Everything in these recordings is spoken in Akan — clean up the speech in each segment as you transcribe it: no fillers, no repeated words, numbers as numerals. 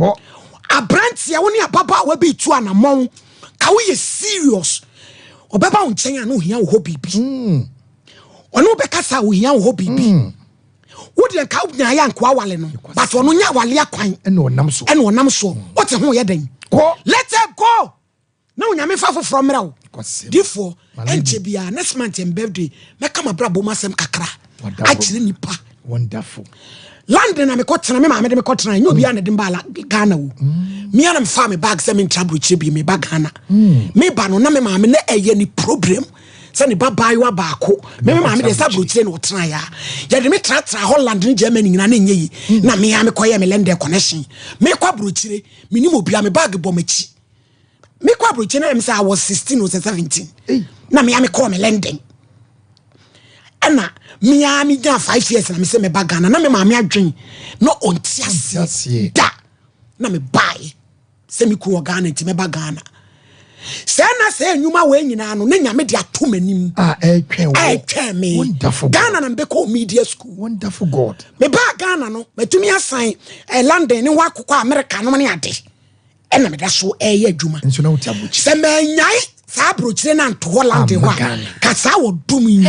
Ko abrantia woni ababa wa bi tu anamon ka we serious obeba unchen anu hia wo bibi ono be kasa wo hia wo bibi wodi ka nya ya nko awale no but ono nya awale akwan ene onam so o te ho ye den ko let it go na unyame fa foforo mra wo therefore enche bia next month and birthday meka mabrabo masem kakra akire nipa wonderful London na me kotena me ma me de me kotena nyo bia na de mbala Ghana wo me ana me fa me bag se me trouble chire bi me bag Ghana me ba no na me ma me na eye ni problem se ne baba yo baako me ma me de sabro chire no tena ya de me tra Holland ni Germany nyina na nye yi na me ya me koye me lende connection me kwa bro chire me ni mo bia me bag bo machi me kwa bro chire na me say I was 16 or 17 na me ya me call me lending ana me ya me ja 5 years na me say me bag Ghana na me ma me adwen no ontiase da na me buy say me ku Ghana nti me bag Ghana say na say nyuma we nyina no na nyame de atom anim etwen me wonderful Ghana na be call media school wonderful God me bag Ghana no metumi asan London ni wa akokọ America no ne ade ena me da so eye adwuma nso na wuti abuchi say me nyai sa brochire na nto Holland ho ka sa wo dum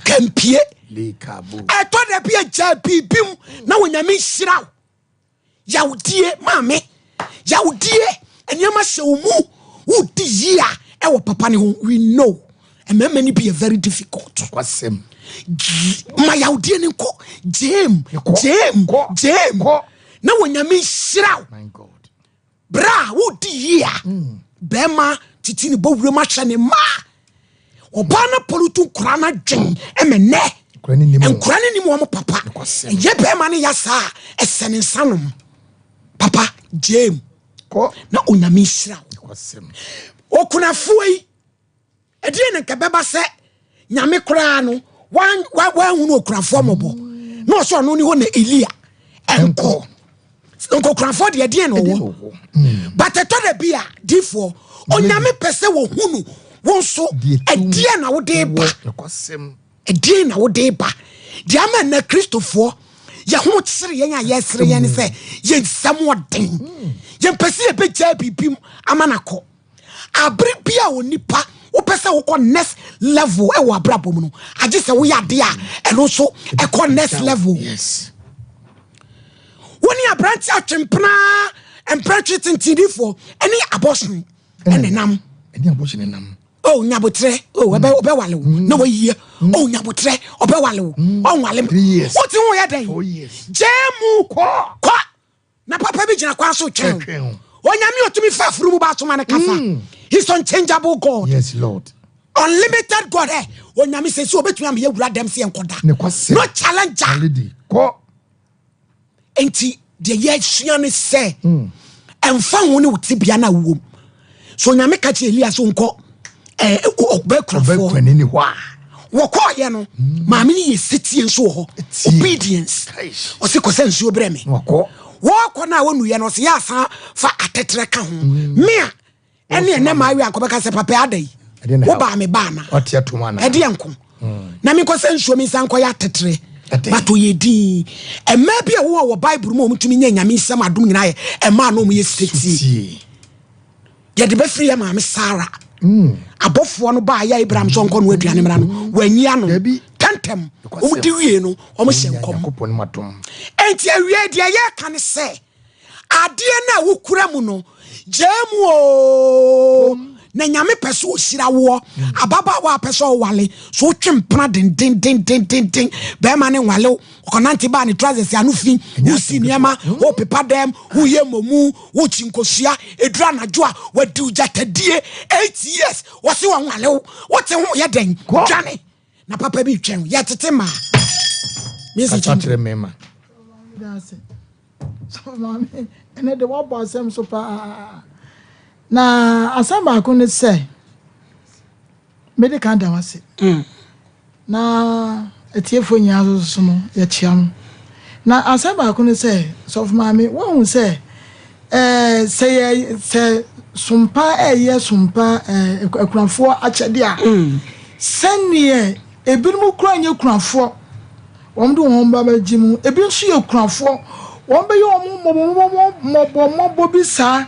kampie lekabu eto de bia ja bibim na wonyame hira yawdie maame yawdie enyama hyewu wudi yia e wo papa ne ho we know and many be very difficult kwasem ma yawdie ne nko jem na wonyame hira my God bra wudi yia bema titini bowure ma hye ne ma obana polutu kurana dwen emene enkurane ni mo papa ye bema ne yasa esene nsanom papa jem ko na onyame hira kwasem okuna fuyi edie ne kebeba se nyame kura no wan hunu okunafo mobo no so no ni ho na Elia enko kunafo de edie no wo but etode bia difo onyame pese wo hunu wonso edie na wo de ba kwasem edie na wo de ba di ama na Kristofo ye ho tsire yen a yesire yen se ye nsam ye pese e beja bibim amanako abri bia onipa wo pese wo ko next level e wo abrabom no age se wo yade a eno so e ko next level yes woni abranti atwempena empretrit ntidifo eni abortion enenam oh nyabotre oh obewale na wayiye oh nyabotre obewale onwale oti ho ya den jemu ko na papa bi gina kwa so twen onyame otumi fa furu mu ba so mane kasa he's unchangeable God yes Lord unlimited God onyame se so obetumi am ye wura dem se enkoda no challenger ko enti de ye sua ne se emfa ho ne wotibia na wom so nyame ka che Elias nko obekwa ni hwa woko ye no maame ni yesetie nso ho obedience osiko sense obreme woko na wonu ye no se ya san fa atetere ka ho mea ene ene ma awi akobeka se papa adai wo ba me ba na otiatuma na ede enko na me ko sense mi san ko ya atetere bato ye din ema bia wo Bible mo mutumi nya nyame nsam adom nyina ye ema no mo yesetie ye de be free ya maame Sarah abofo no ba ya Abraham so nko no aduane mra no wanyia no tantem omudi wie no omo hyenkom enti awie de ye kan se ade na wukura mu no jemu o na nyame pese o hira wo ababa wa pese o wale so twempna den be ma ne wale konanti ba ne trousers anu fi wo siniama wo pepa dem wo yemomu wo chinkosua edura najo a wadi ujatadie 8 years wo se wo wale wo te ho ye den dwane na papa bi twen ye tete ma mesi chatre mema so mama ene de wo bo asem so pa na asamba ko ne se medical dawase na etiefo nya so no ya chiam na asamba ko ne se so mama won se se sumpa eye sumpa akunafo achede a senie ebinumu kura nya kunafo won do won ba bajimu ebi nso ye kunafo won be yo mo bi sa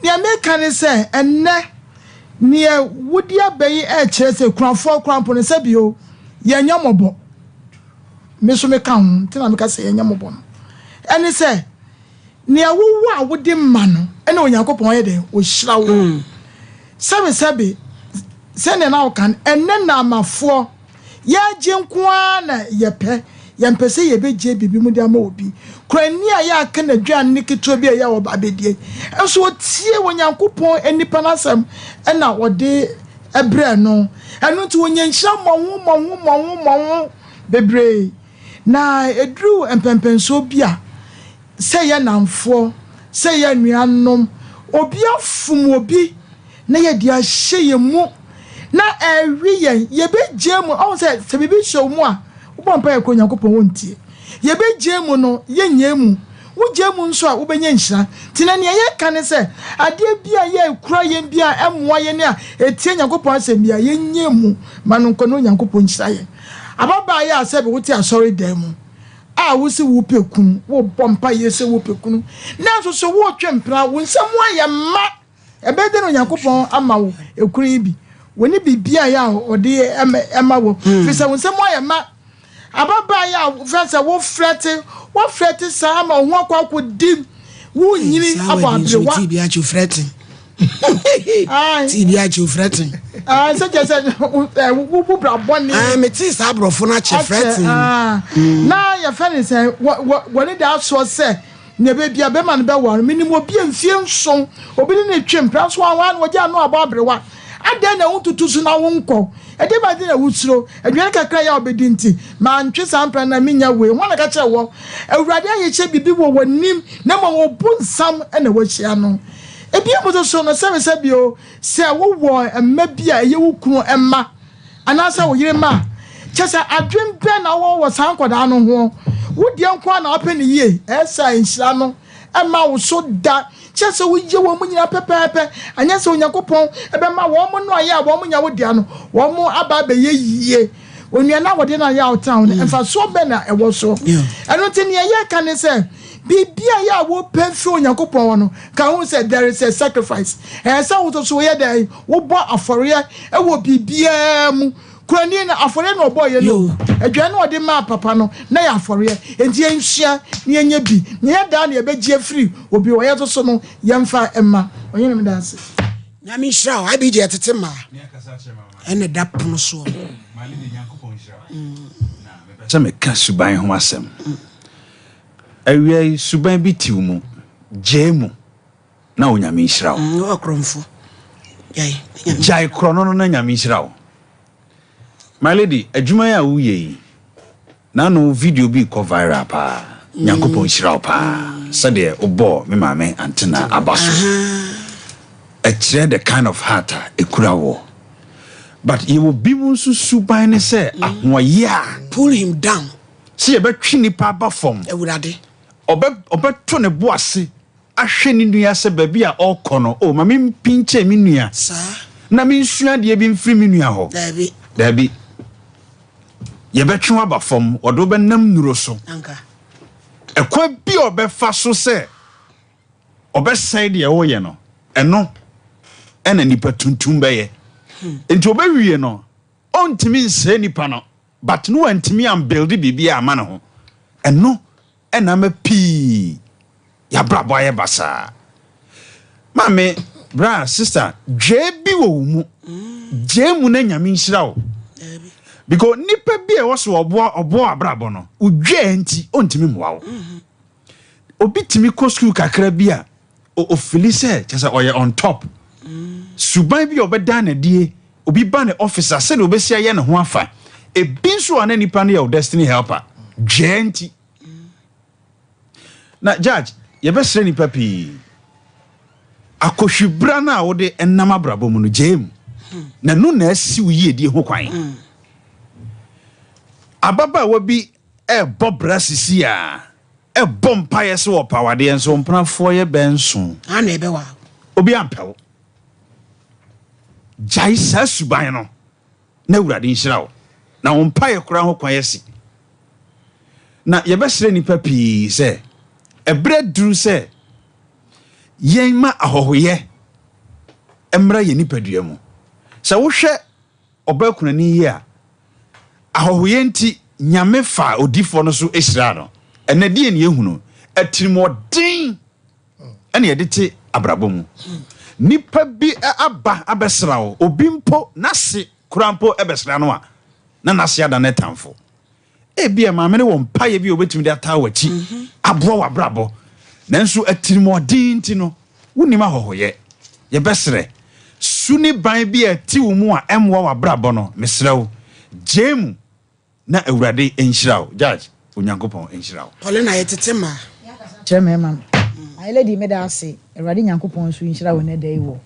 ne America ne say enne ne wudi abayi e kire se kranfo krampo ne se bio ye nyamobo me so me kan tina me ka se ye nyamobo no ene se ne awuwu a wudi ma no ene onyankopon ye de o hira wo sabe se ne na o kan enne na amafo ya je nkoa na yepe yempese yebeje bibi mu de ama obi krani a ya aka na dwan ne keto bi a ya wo babedie enso tie onyankopon enipa nasem ena wode ebre no enu nti onyanhira monwo bebre na edru empempenso bi a se ye namfo se ye nuanom obi afum obi na ye dia hye mu na ewi ye beje mu o se bibi show mu a wo mpa ye ko Nyankopon wontie ye beje mu no ye nyemu wo je mu nso a wo benya nhira tina ne ye ka ne se ade bia ye kura ye bia emmoa ye ne a etie Nyankopon asem bia ye nyemu manonko no Nyankopon nhira ye ababa ye asebe wo ti asori dan mu a wo se wo pekunu wo bompa ye se wo pekunu na so so wo twempra wo nsem aye ma ebede no Nyankopon ama wo ekuru bi woni bibia ya ode ema wo fi se wo nsem aye ma ababa ya fesa wo frete sa ma ho akwa dim wo nyini ababrewa ti bia chu frete ti bia chu frete se je se wo bra boni me ti sa brofo na che frete na ya fene se wo ne da so se ne be bia be man be war minimum obi amfie nson obi ne twempra so anwa wo ja no ababrewa ada na untutu su na wonko ede ba de na wusuro adwan kakra ya obedi nti ma ntwe sampra na minya we wona ka kire wo awurade ayeche bibi wo wonim na ma wo bunsam na wo hia no ebi amoto so no se bio se wo wo emma bia ye wo kunu emma anasa wo yire ma chesa adwen be na wo sankoda no ho wo de nko na openi ye esa nhira no emma wo so da chese wo ye wo munyina pepepe anya se Onyankopon ebe ma wo mo no aya wo munya wo dia no wo mo aba be ye yie onua na wo de na ya town emfa so be na ewo so eno ti ne ye ka ne se bibia ya wo penfi Onyankopon no ka hu se there is a sacrifice se wo so ye dey wo bo afore e wo bibia mu kwani na afore na obo ye no adwan na ode ma papa no na ya afore enti enhia ne enya bi ne ya da na ye begie free obi wo ye to so no yemfa emma onye ne mdanse nyami hira wa bi je tete ma ene da pono so mali ne Nyankopon hira na me se me ka suban ho asem awie suban bi tiw mu jemu na onyami hira wo akromfo jai krono no na nyami hira wo my lady adwuma ya wo ye na no video bi ko viral pa Nyankopon hira pa said de obo me mame antena abaso a kire the kind of heart ekura wo but you will be so suban ne say ahoya pull him down see e betwi nipa ba form ewurade obeto ne boase ahwe ni nua se ba bi a okono o mame pinche mi nua sa na me nsua de bi mfiri mi nua ho dabi ye betwe aba form odo be nam nuro so anka ekwa bi obefa so se obesai de wo ye no eno ena nipa tuntum be ye enti obewie no ontimi nse nipa no but no antimi am build bibia ama ne ho eno ena ma pi ya brabo aye basa mame bra sister jebi wo mu jemu na nyame nhira wo because nipa bi e wo so obo abrabo no udwa enti ontimi moa wo obi timi ko school kakra bi a o fili se chesa oye on top suban bi obeda na die obi ba ne officer se no obesia ye ne ho afa e bin so ana nipa no your destiny helper genti na judge ye be sre nipa pi akohwibra na wo de enam abrabo mu no jem na no na asi wo yie die ho kwan ababa wa bi e bobra sisi a e bompa ye se wo pawade enso mprafo ye benso ana ebe wa obi ampewo jai sa suban no na wurade nhira wo na wompa ye kura ho kwan yesi na ye besre nipa pi se bread drew say yen ma ahohoye emra ye nipadua mu sɛ wohwɛ ɔbakunani yi a ahohoye nti nyame fa odifo no so esira no ɛna die ne ehunu atirimoden ɛna yɛde te abrabɔ mu nipa bi aba abɛsra wo obi mpo nase kurampo ɛbɛsra no a na nase ada ne tamfo ebia maame ne won paye bi obetumi de ata wachi aboa wabrabɔ nanso atirimoden nti no wonima ahohoye yɛbɛsrɛ suni ban bi ati wo mu a emwa wabrabɔ no mesrɛw jemu na awurade enhyiraw judge onyankopɔn enhyiraw Paulina yetete ma Chairman I lady me da ase awurade nyankopɔn so enhyiraw ne da yi wo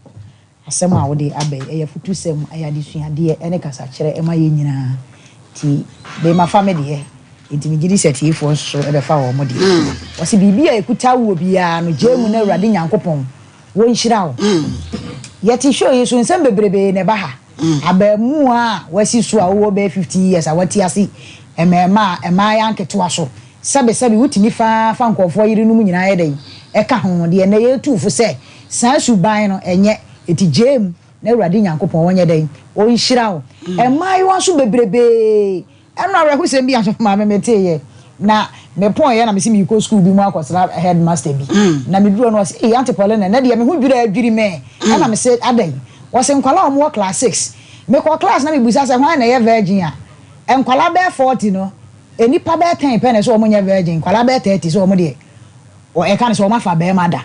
asɛm a wo de abɛ ɛyɛ futusɛm ɛyɛ adesuade ɛne kasa kyerɛ ɛma yɛ nyinaa ti be ma family enti me gidi setifo so ɛbɛfa wo mo de wo se bibia ekuta wo bia no jemu na awurade nyankopɔn wo enhyiraw yeti show yesu nsɛm bebrebe ne ba ha abamu a wasi so a wo be 50 years a wati ase emema ya nketo aso sebe wutimi fa nkofo yiri no mu nyina ye den eka ho de na ye tufo se san suban no enye eti jem na awurade nyankopɔn wonye den o nhira wo emai wo so bebrebe eno awrako sem bi aso ma me teye na me pon ye na me si mi ko school bi mu akosra headmaster bi na me duro no was Auntie Paulina na de me hu dwira adwiri me na me say adan was nkwala omo class 6 me ko class na me busa say hwan na ye virgin a enkwala be 40 no enipa be 10 pe na so omo nya virgin nkwala be 30 so omo de o e kan so omo fa be mada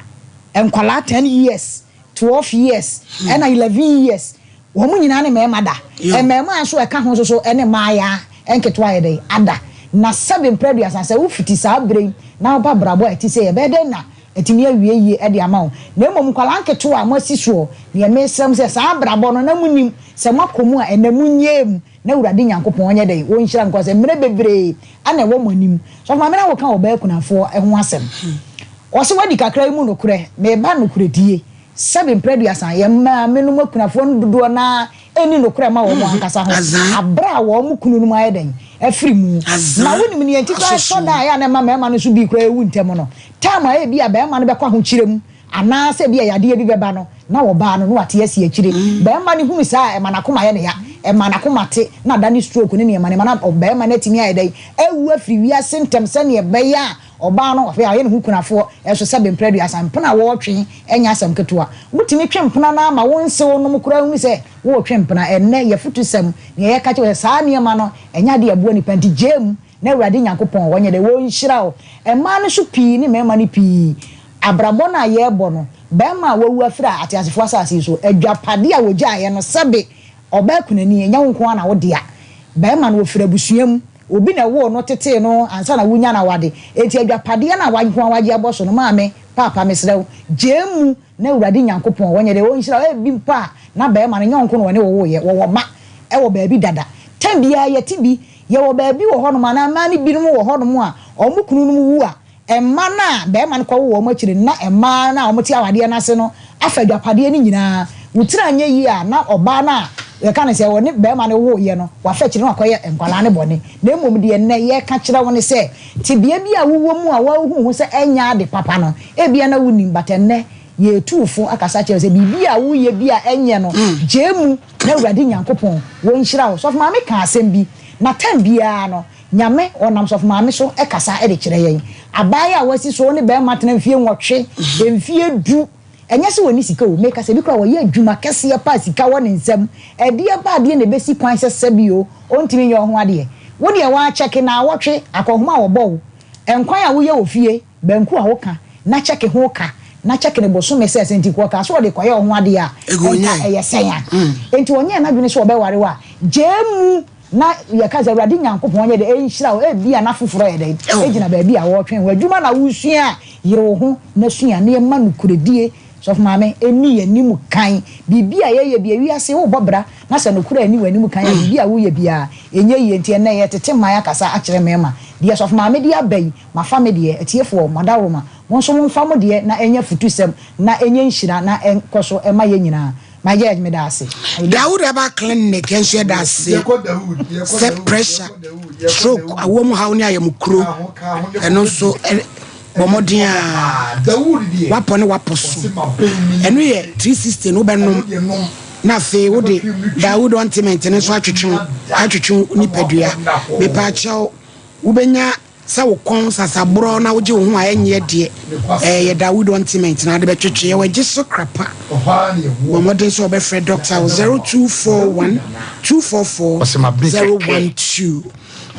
enkwala 10 years 12 years and 11 years omo nyina ne me mada e me ma so e ka ho so ene maaya enketo aye dey ada na 7 previous and say wo fiti sa brain na ba brabo eti say e be den na etimi awie yie e de ama wo na emom kwala nketo a masi so ne me sem say sa brabo no na munim se makomu a enamunyem na urade nyankopon onye dey wo nhira nko say mre bebre ana wo monim so ma me na wo kan oba kunafo e ho asem o se wadi kakra mu no kure me ba no kure die 7 previous an ye ma me no kunafo no dodo na eni no kure ma wo mo ankasa ho abra wo mo kunu no ma ye den afiri mu na wonim ne enti kwa so da ya na ma no so bi kura ewu ntem no time a bi a be ma no be kwa ho kirem ana se bi a yade bi beba no na wo ba no no ate asi akire be ma ne hunu sa e ma na koma ye ne ya e ma na koma te na da ni stroke ne ne ma na be ma na timi aye dai ewu afiri wi asentem se ne be ya oba no afa ye ne hu kunafo e so 7 predu asampena wo twen enya asam ketoa mutimi twempena na ma wo nse wo no mukura hu se wo twempena enne ye futusem ne ye ka che sa ne ma no enya de abuo ni panti jem na awurade nyankopon wonye de wo nhira wo e ma ne so pii ne mema ne pii abrabo na ye bo no be ma wawu afira atiasefo asase so adwapade a wogya ye no sebe oba kunani enya wo nko na wo de a be ma no ofira busuam obi na wo no tete no ansa na wunya na wade enti adwapade na wanko waje aboso no maame papa mesrew jemu na awurade nyankopon wonye de wo nhira bi mpa na be ma no nyonko no wone wo ye wo ma e wo ba bi dada tambia ye tibi ye wo ba bi wo ho no ma na ma ni bi no wo ho no mu a omu kunu no mu wu a emma na be ma no kwa wo mo kire na emma na omo ti awade na se no afa adwapade ni nyina wutira anye yi a na oba na ye kan se woni be ma no wo ye no wa fa kire no akoye enkwala ne bone na emom de ne ye ka kire woni se tibia bi a wuwo mu a wa hu se enya de papa no e bia na wunim batenne ye tuufo akasa kire se bibia wo ye bia enye no jemu na awurade nyankopon wo nhira wo so ma me ka asem bi na tan bia no nyame onam so ma me so e kasa e de kire yen abaya wasi so ne be matena mfie nwotwe mfie du enye se woni sika o make se bi kra wo ye adwuma kese ya pa sika wo ne nsam e de ba de ne besi kwan sese bi o ontimi nye ho ade wo de wa check na wotwe akohoma wo bo enkwan a wo ye ofie banku a wo ka na check ho ka na check ne boso me se senti ko ka so wo de koye ho ade a eye sen a enti wonye na dwene so wo be ware wa jemu na ye ka za awurade nyankopon onye de enhyira wo e bia na foforo ye de ejina ba bia wo twen wadwuma na wusua yire wo ho na sua na ye ma no kuredie so of maame eni animu kan bibia ye bia wiase wo bobra na se no kura ani wanimu kan bibia wo ye bia enye ye ntie na ye tete man akasa akere mema bia so of maame dia bai ma family etiefo modawoma won so won famo de na enya futusem na enya nhira na enkoso ema ye nyina my judge me da say Dawood eba clinic enso da say se pressure stroke awom hawo ni ayemukro eno so bomodia wapone waposo eno ye 360 no benom na fe wo de Dawood ointment ne so atwetwe nipadua me pa chawo wo benya sa wo kon sasabro na wo je wo ho ayenye de ye Dawood ointment na de betwetwe ye wagye so krapa bomoden so be Fred doctor 0241 244 012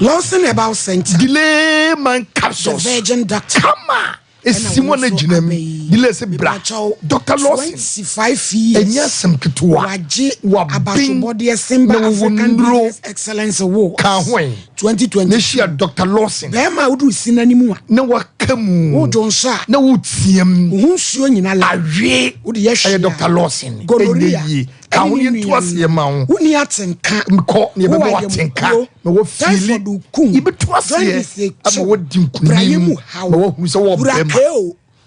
Lawson about center delay man capsules the virgin doctor come on. Simone Jinem, delay se bra. Dr. Lawson, 25 years. Enya sem ketua. Waje about body Simba African Excellence Award. Kahwen 2020. Neshia Dr. Lawson. Bema udu sinanimu. Na wakamu. O jonsa. Na utiem. Unsuo nyina la. Awe. Udi yeshi. Dr. Lawson. Gonorrhea. Kahwen tuasi yemaun. Uni atenka. Mko ni bebo atenka. Me wo fili. Ibe tuasi. Ama wo dimkunimu. Me wo hunse wo bema.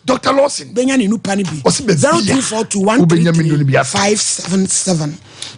Dr. Lawson benya ni nupa ni bi 0242135577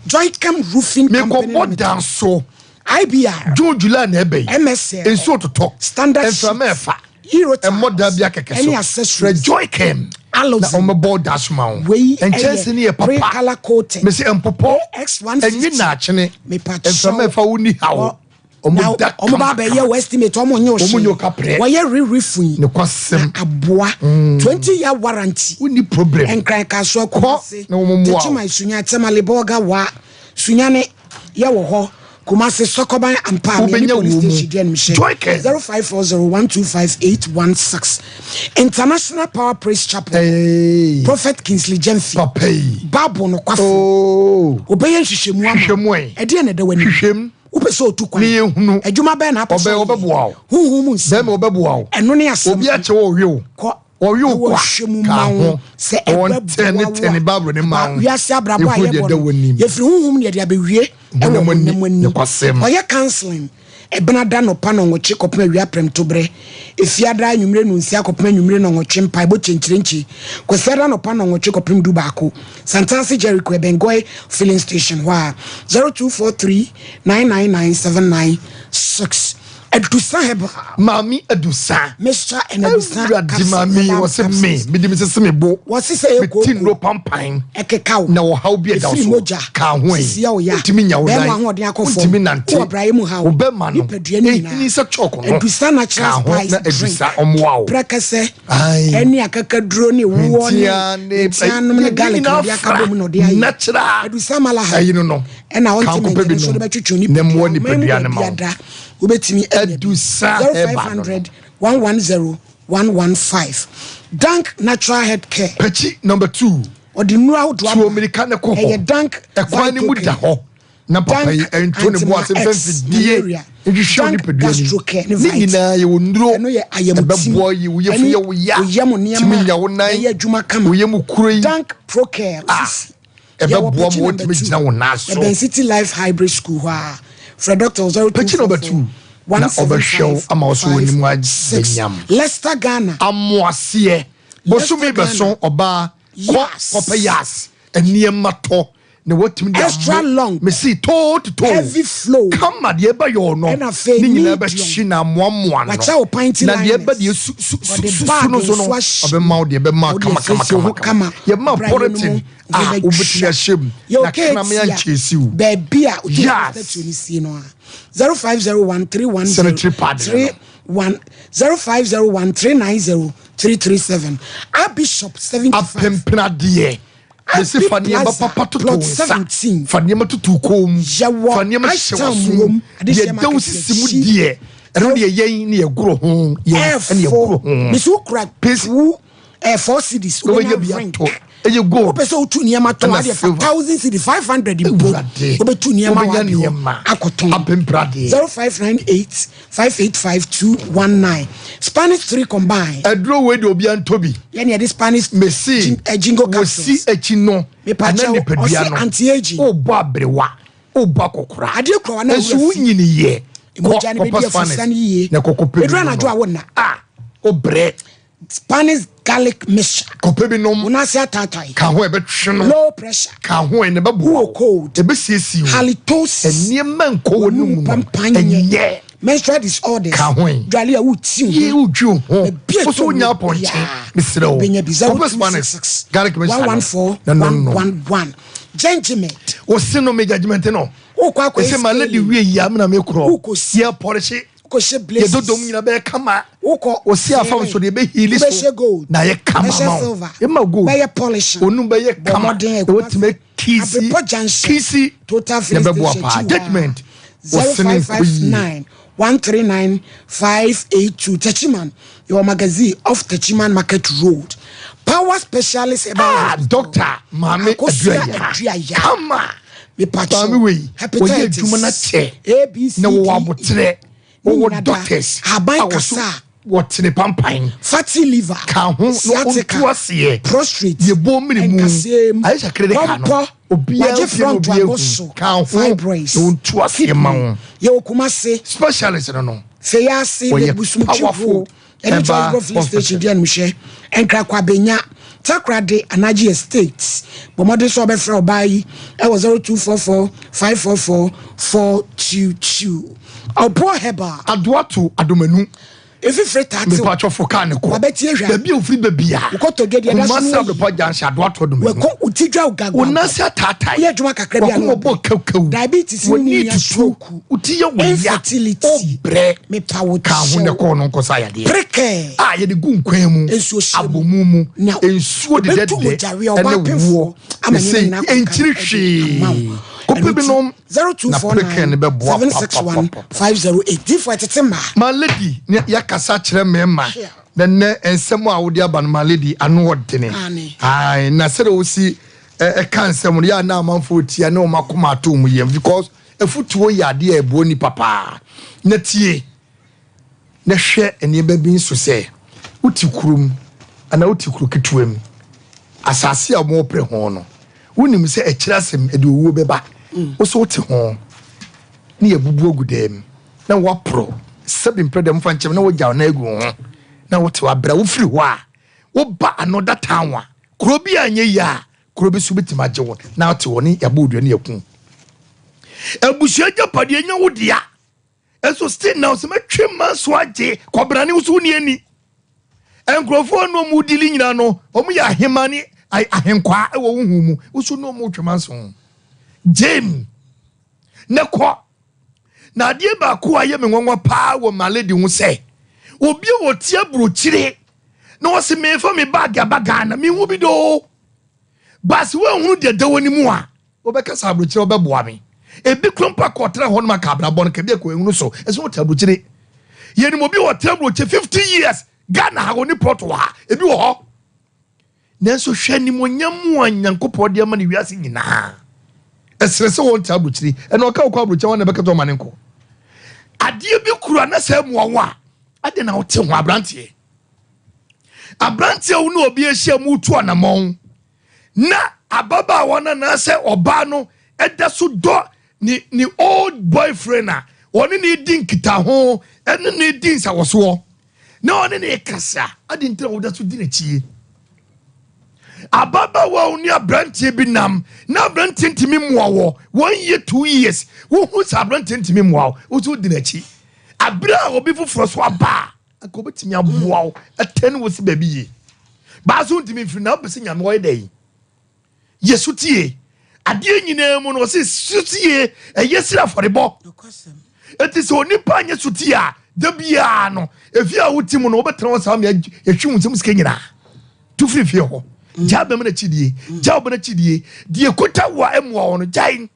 Joycam Roofing Company me ko bodan so IBR June July na ebe MSL enso to talk standard enfamefa Euro e moda bia keke so any accessories Joycam na o me bodan so ma we enchese ni e papa color coating me se empopo X150 enyi na achene me pa enfamefa woni hawo omo ba be ye estimate omo nye omo kapre wo ye refund ne kwasem aboa 20-year warranty uni problem enkran ka so ko na omo mo a sunya temale boga wa sunya ne ye wo ho Kumasi Sokoban and Pam police station 0540125816 International Power Praise Chapel Prophet Kingsley Jemfi Babu no kwafo obeye hwehwemu ama ede ne da wani upeso otukwa ni ehunu adwuma be na aposo obeboa huhu nsi be me obeboa eno ne asem obi ache wo hwe ko oyo kwa ka ho se tene babro ne ma ho wiase abrabo ayebo ye firi huhum ne de abewie ewo nemani oye counseling ebenada no pa no ngoche kopena wi aprem tobre efiada anwumre no nsi akopena anwumre no ngoche mpa ebo chenchirenchi kwesera no pa no ngoche kopem du baako Santasi Jericho Bengoy filling station wa 0243999796 Edusa heba mami edusa Mr. Edusa di mami was me me se me bo was say e go tin ro pampan ekekaw na wo haw bi e da so ka ho e timi nya wo dai timi nante Ibrahim ha obema no ni se choko no Edusa natural spice na edusa omwa prekese eni akakaduro ni wo ni tianum ne garlic bi akabom no de ayi natural Edusa mala ha ayi no e na won timi so de betwetwe ni mo ni pedua ne ma ubetimi edusa 0500 110 115 Dank Natural Head Care Pechi number 2 Odinura Odwa to America ne ko ho Dank ekwan ni mu da ho na papa yi ento ne bo ase fenfidie ehwehwe ni pedua ni nyina ye wonduro no ye ayambo yi wo ye fu ye wo ya timi nya wo nan ye adwuma kama wo ye mu kuro yi Dank Pro Care ebebo mo timi gina wo na so Ben City Life Hybrid School ha Fred Doctor 02 Pechi number 2 na overshow ama oso woni mu anyam Leicester Ghana amoase bosumi beson oba kopa yas eniem to ne watimi dia extra long me see to heavy flow come de ba yo no ni nyina ba hyi na moamoa no wacha o pint line na de ba de su no so no obe ma de be ma kama ye ma portin obetimi ahyem na kana me anchesi u baby a uti si no 05013103 0501390337 Bishop 75 apempna de Mesi faniema papa tutu sa faniema tutu kom faniema hyewasom ye dawo sisimu die eno de yen ne ye goro ho ye ne ye goro ho mesi ukra pesu 4 cities o ye biato eye go pese utu niema to ade 1000 cedi 500 imbo obetu niema wa akoton apemprade 0598585219 Spanish 3 combined edro we de obi antobi ye ne Spanish mesi jingo capsule si echi no ana ne pedua no anti aging o bo abrewa o bo kokora ade kro na esu wunyini ye emoja ne be afusani ye na kokope edro na jo awona o bre Spanish garlic mixture kope bi nom una se atatai ka ho ebetwe no low pressure ka ho ne babu cold ebesiesi halitosis eniema nko wonu mu enye menstrual disorders dwale a wuti ye udwu ho so nya ponche misre o purpose manes garlic mesh 114 judgment o sino me judgment no o kwa kwa se malady wie ya me na me kro ye polish ko she bless ye dodom nyina be kama o si afam so de be heal so na ye kama ma e ma gold be polish onu be ye kama o time kisi total judgment 0559 139 582 Techiman, your magazine off Techiman Market Road. Power specialist about doctor mami aduaya kama me patch we hepatitis ABC na wo abotre wo doctors habaikasa what ne pampan fatty liver ka ho no prostrate ye bo minimum aisha krede ka no obia front ka ho fibroids no tuase ma ho ye okumase specialist no say ya see the busumuchu and the station dia nhwe enkra kwa benya takrade anaji estates bomode so be fra obai e was 0244 544 422 opo heba adoato adomanu if you free 30 me patcho foka ne ko baby ofri babia ukoto gedi ada so masa be poja nsia adoato adomanu we ko utidwa ugaga unasa tatai ye djuma kakra bia no bo kakau diabetes ni ya stroke utiye we infertility obre me pawo ka ho ne ko no nkosa ya de preke ye de gu nkwan mu abomumu ensuo de de ene wo amanye na enchirihwe Kopibinom 0249 for tetima my lady ya kasa kire mema na ensem a wodi aba no my lady ano wodene ai na sere osi kan ensem ya na amanfo tia na o makoma ato mu yem because efutuo ya de ebuo ni papa na tie na hwe ene ba bi nso se uti kurum ana uti kuru ketuam asase a mo pre ho no wonim se ekirasem ede owuo beba oso wote ho na yabubu ogudem na wapro sabim predem fanchem na wogyaw na agu ho na wote wabra wo firi ho a wo ba another town a kuro bi anye ya kuro bi so betima gye wo na wote woni yabudu na yakun abusua japade anya wodia eso still now se matwe manso agye kobrane wo so ni ani enkrofo no mu dili nyina no omu ya hemani ahenkwa ewo hu mu wo so no mu twemanso Jane neko na die ba ko aye me nwanwa pa wo maledi hu se obi wo tie brochire na wo se me fa me bag abaga na me hu bi do bas wo hu de da woni mu a wo be kasa brochire wo be boa me ebi krompa kotra ho no maka bra bon ka bi ko hu so eso wo ta brochire ye ni mo bi wo tra brochire 50 years Ghana ha woni poto wa ebi wo ho nanso hwe ni mo nyamu anyankopɔ de ama ne wiase nyina esrese won ta bruchiri eno ka kwa bruchi won na bekato manenko ade bi kura na sa muawo a ade na wote ho abrantie wo no obi ehia mu tu anamon na ababa wona na se oba no eda so do ni old boyfriend a woni ni din kita ho ene ni din sa woso na woni ni kasa ade ntra wo da so din achie ababa wa oni abrantie bi nam na abrantie ntimi muawo 1 year 2 years wo hu sa abrantie ntimi muawo wo so dinachi abra obi foforo so aba akobetimi aboawo atene wo si baby ye ba so ntimi mfiri na obese nyame wo yedai yesu tie ade nyina mu no se sutie eyesira forebo eti so onipa anye sutie a da bia no efi a wutimu no obetra wo sa me ehwum nsem sika nyina tu firi ho jabe me na chidie jabe na chidie die kota wa emu ono jain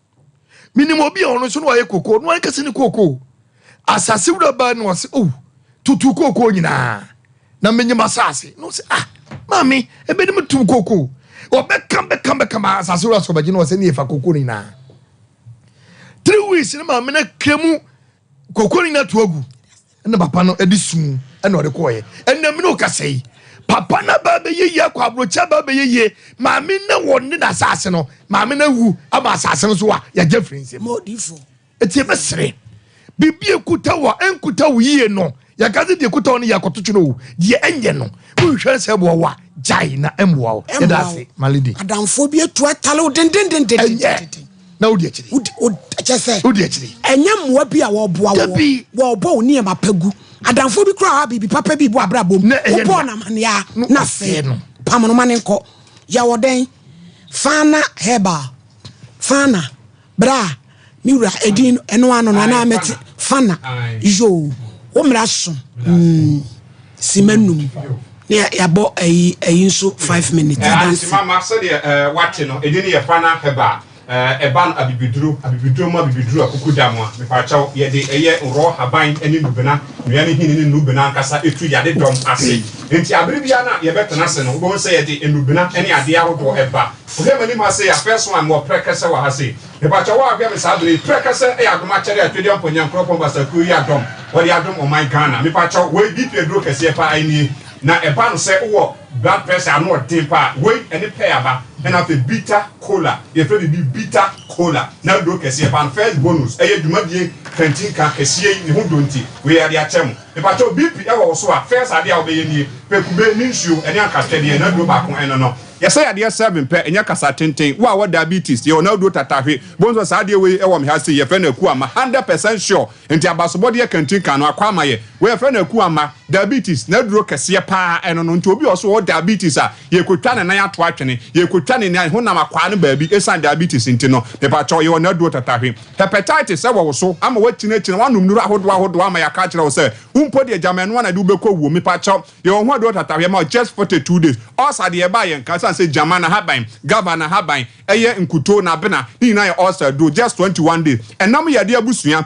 minimo obi ono so no aye koko no an kase ni koko asase wura ba no se tutu koko nyina na menyima asase no se mami ebe ni mutu koko obekam asase wura so baje no se ni efa koko nyina 3 weeks ni mami na kremu koko nyina to agu na papa no edisu na ode koye na me no kasei papa na baba ye kwa abrocha baba ye maami na wonni na asase no maami na wu aba asase no so a ya jefrinse modifo etie besere bibi ekuta wa enkuta wo ye no ya kaze de ekuta wo no ya kotocho no de enye no wo hwe se bo wa jai na emwa wo ya dase malidi adamfo bi etu atalo den na odi akiri chese odi akiri enye mmoa bi a wo boa wo bo ni e mapagu adamfo bi kura ha bibi papa bi bo abrabom wo bo na mane ya na se no pamono mane nko ya woden fana heba fana bra miura edin eno ano na ameti fana jo wo mra so simanum ya bo ayi nso 5 minutes dance mama so de wate no edin ye fana heba eban abibiduru akukuda mo me pa chaw ye de eye ro haban eni nubena nuane hini ni nubena nkasa etu ya de dom ase enti abribia na ye betena se no wo se ye de enubena eni ade ahodo eba o mani ma se ya first one mo prekese wa hase me pa chaw wa bia me sabre prekese e adoma chere atwede amponya nkropo basa ku ya dom wo de adom o my Ghana me pa chaw we bi pedro kese pa ani na eba no se wo blood pressure ano dey pa we any pay aba and have a bitter cola you feel be bitter cola now do kese pan first bonus e dwumadie canteen ka kese ni ho donti we are the achem e pa to bp e wo so a first ade a obeye nie pekube ni nsuo ene akatwede na do ba ko eno no yes say ade 7 pe enya kasa tenten wa diabetes ye na do tatahwe bonzo sa ade we e wo me ha say ye fe na ku ama 100% sure enti abasobode canteen ka no akwa ama ye we fe na ku ama diabetes na duro kese pa eno no nti obi oso diabetes a ye kotwa na nan ato atwene ye kotwa ne nan ho na makwa ne baabi esan diabetes nti no pe pa cho ye na duro tatahwe hepatitis e wo so ama watina wanum nuru ahodo ama ya ka kire wo se umpo de jamanu na de ubekọ wo me pa cho ye ho duro tatahwe ma just 42 days osa de e ba ye nka say jamana haban governor haban eye nkuto na bena ni na ye osa do just 21 days enam ye de abusua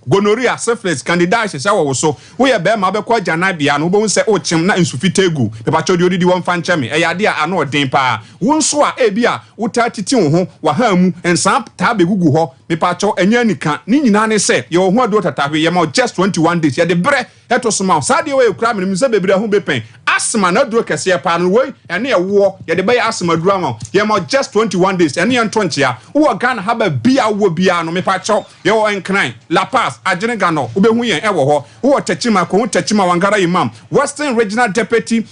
gonorrhea syphilis candidiasis wo so wo ye be ma be ko jana bia no bo nse o chim na nsufitegu pe pa chodi odidi won fan cheme e yade a ano odin pa wo nso a e bia wo ta titi wo ho wa ha mu ensan ta begugu ho me pa cho enya nika ni nyina ne se ye wo ho ado tatahwe ye ma just 21 days ye de bre eto soma sa de we kura me se bebre ho be pen asma na duro kese pa no we ene ye wo ye de be asma duro ama ye ma just 21 days ene ye ntonchia wo Ghana haba bia wo bia no me pa cho ye wo enkran La Paz agene Ghana obehu yen e wo ho wo techima ko techima wangara imam Western Regional Deputy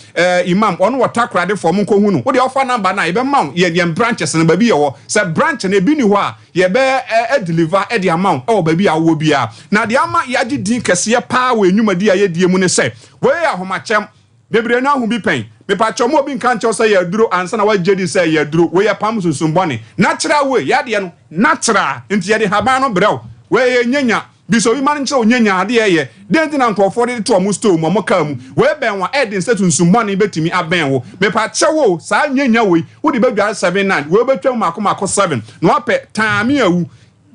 imam ono watakra de form ko hu no wo de offer number na ye be ma ye branches na ba bi ye wo se branch na bi ni ho a ye be deliver e de amount e wo ba bi a wo bia na de ama ye agi din kese pa wo enwumadi a ye die mu ne se we ya homachem bebre na hu bi pen me pa chomo bi nkan cho say yaduro ansa na wa jedi say yaduro we ya pam sunsumbone natural way ya de no natural nti ye de haban no brew we ye nyanya bi so bi man nche onyanya ade ye den na nkofo de to mo store mo ka mu we ben wa edin say sunsumbone betimi aben wo me pa chewo sa nyanya we wo de badwa 79 we betwam akoma 7 no ape taami awu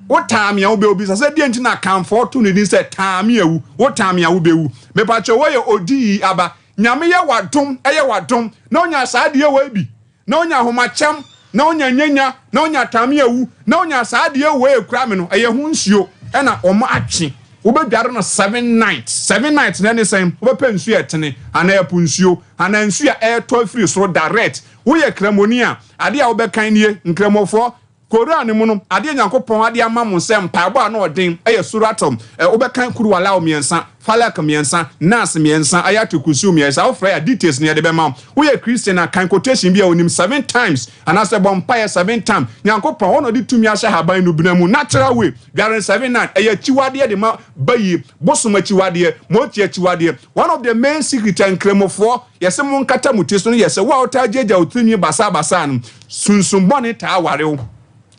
wo taami awu be obi say de nti na kanfo to ne din say taami awu wo taami awu be wu me pa chewo ye odi aba nyame ye wadom eye wadom na onya saade we bi na onya homachem na onya nyanya na onya tamiawu na onya saade we ekura me no eye hu nsuo e na omo atwe wo bedware no 7 nights na ne sem wo be nsuo etene ana epu nsuo ana nsuo e to free so direct wo ye kremonia ade a wo be kan nie nkremofo Koran mu no ade nyankopon ade amam nsem paabo na odin eye suratom wo be kan kuru wala o miensa falak miensa nas miensa ayatu kusu miensa wo fra details ne de be mam wo ye Christian na kan quotation bia onim 7 times anase bompire 7 times nyankopon wono di tumi ahye haban no binamu natural way garen 79 eye chiwade de ma bayi bosoma chiwade mochi chiwade one of the main secret and kremofo yese mon kata muteso no yese wa otajeja otumi basa no sunsumbone ta aware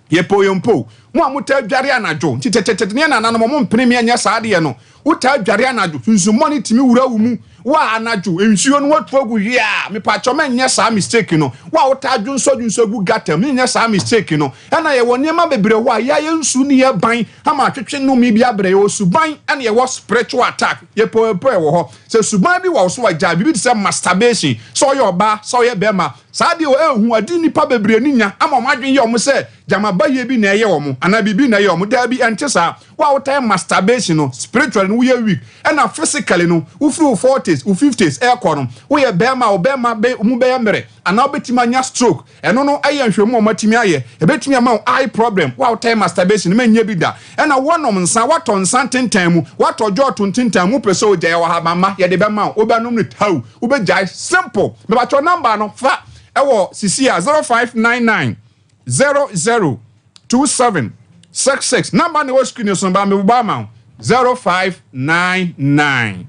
yepo yompo mo amuta dware anajo titetetete ne nana no mo mpene me anya saade ye no uta dware anajo sunsumbone timi wura wu mu wa anajo ensuo no watogu hia me pa choma nya sa mistake no wa uta adwunso gu gata me nya sa mistake no ana ye woni ma bebre wa ya ye nsu ni ye ban ama twetwe no mi bia bre ye suban ana ye wo spiritual attack yepo e wo ho se suban bi wa so wa ja bi se masturbation so ye oba so ye bema saade o ehu adi nipa bebre ni nya ama mo adwen ye o mo se jama baye bi na ye wo mo ana bibi na ye o mo da bi ente sa wa uta masturbation no spiritual no we weak ana physically no u through 40s u 50s e kono wo ye bema o bema be mu be mere ana obetima nya stroke eno no aye nhwemu o matimi aye ebetimi ama eye problem wa uta masturbation me nya bi da ana wonom nsa wato nsa tentamu wato joto tentamu pese o jaya wa ha mama ye de bema o be nom ne tau o be jai simple me ba cho number no fa ewo sisia 0599 0027 66 number no screen so ba me ba ma 0599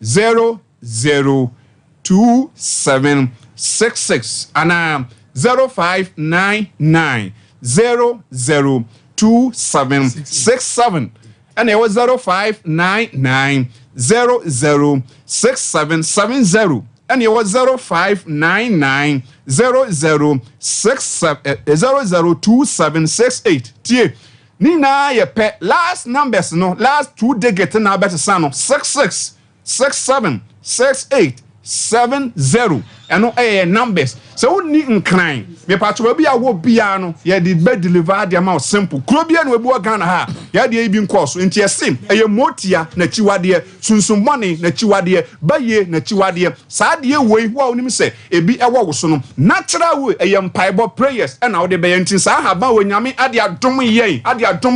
002766 and 0599 002767 and it was 0599 006770 and it was 0599 002768 tie Nina ye pe last numbers no last 2 digits na better sound 66 67 68 70 eno numbers so woni nkran me patcho bi awo bia no ye di be deliver the amount simple kro bia no ebu Ghana ha ye de bi nkoso nti esim motia na chiwade sunsumbone na chiwade baye na chiwade saade wei wo onim se ebi ewo woso no natural way mpaibo prayers na wo de be ntin sa ha ba wonyame ade adom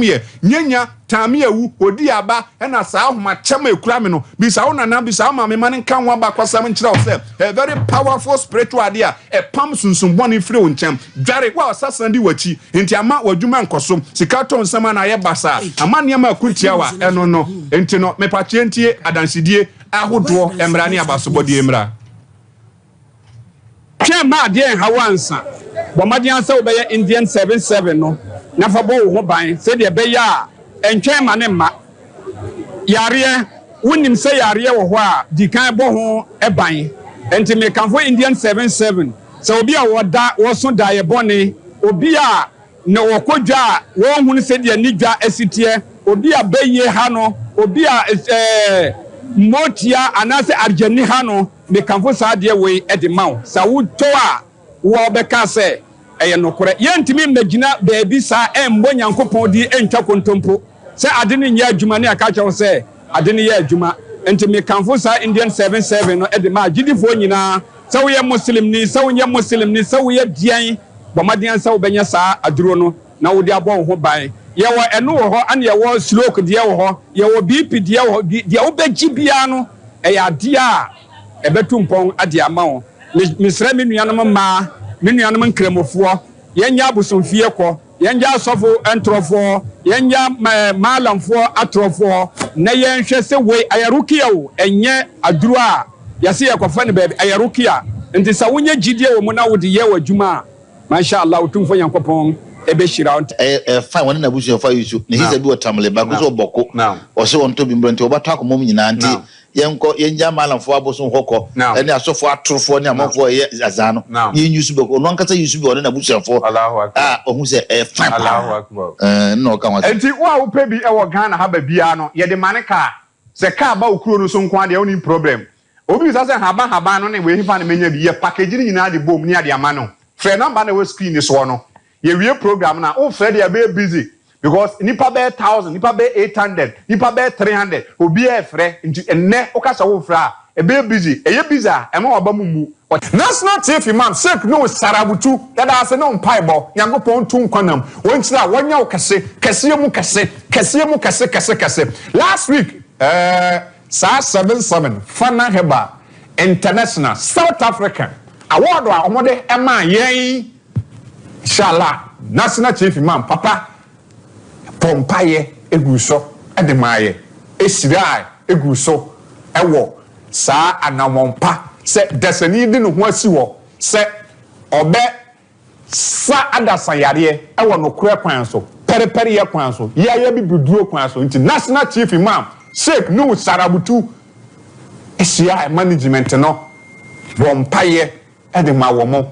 ye nyenya tami ewu odi aba na sa ahoma chama ekura me no bi sa wona na bi sa ma me man kan wa ba kwasam nkyira wo se a very powerful spiritual idea e pam sunsumbone free wonchem dware wa sasandi wachi enti ama wadwuma nkoso sikato nsama na ye basa ama niam akutia wa eno no enti no me pache ntie adansidie ahodo emrani abasobodi emra twa ma de hawansa bomadian se obeye Indian 77 no na fa bo ho ban se de be ya entwen ma ne ma yare wonim se yare wo ho a di kan bo ho eban enti me kan for Indian 77 se obi a woda wo so da ye bone obi a na wokodwa wo hunu se de anidwa asitie obi a beye ha no obi a motia anase arjani ha no me kan for sa de we e de maw sa wo to a wo beka se eye nokore yentimi magina baabi sa embo nyankopon di entwa kontompo se ade ne nya adwuma ne aka kyew se ade ne ya adwuma enti me kanfo sa Indian 77 no e de ma gidifo nyina se wo ye muslim ni se wo ye muslim ni se wo ye dian bomadian se wo benya sa aduro no na wo de abo ho ban ye wo eno wo ho ane ye wo stroke de wo ho ye wo BP de wo de wo begi bia no e ya de a e betumpon ade ama wo misra me nuanom ma me nuanom nkremofo yenya abusomfie kɔ yenya asofo entrofo yenya malamfo atrofo na yenhwe se we ayarukia wo enye aduru a yase yakofa ne baabi ayarukia nti sa wonya gidie wo mu na wo de ye wadwuma masha Allah utumfo yankopon ebe shira fine wona na busu fa yusu ne hisa bi watamle ba ko so boko o se won to bi mbro nti obato akomom nyina nti yenja malamfo aboso hokɔ ene asofo atrofo ne amafo ye azano yen yusu boko no nkata yusu bi wona na busu fo ohun se fine Allahu akbar no ka wa enti wo pe bi e wo Ghana ha ba bia no ye de maneka se ka ba okuro no so nko ade oni problem obi sa se haba no ne we hifa ne menya bi ye package ni nyina de bom ni ade ama no frɛ number na we screen ni so no ye wie program na o frɛ de be busy because nipa be 1000 nipa be 800 nipa be 300 obi e frɛ nti enne o ka sa wo frɛ e be busy e ye busy e ma oba mumu national chief imam Sheikh no sarabutu that ase no mpaibo yankopon tu nkwanam won kira wonya wo kese mu kese last week sa 77 Fana Heba International South African award a omode ema yen inshallah national chief imam papa pompaye eguso edemaye esirai eguso ewo sa anamompa se desani di no ho asi wo se obe sa adasa yare ewo no kure kwan so periperi ye kwan so ya bi buduro kwan so nti national chief imam Sheikh no sarabutu esirai management no pompaye edema wo mo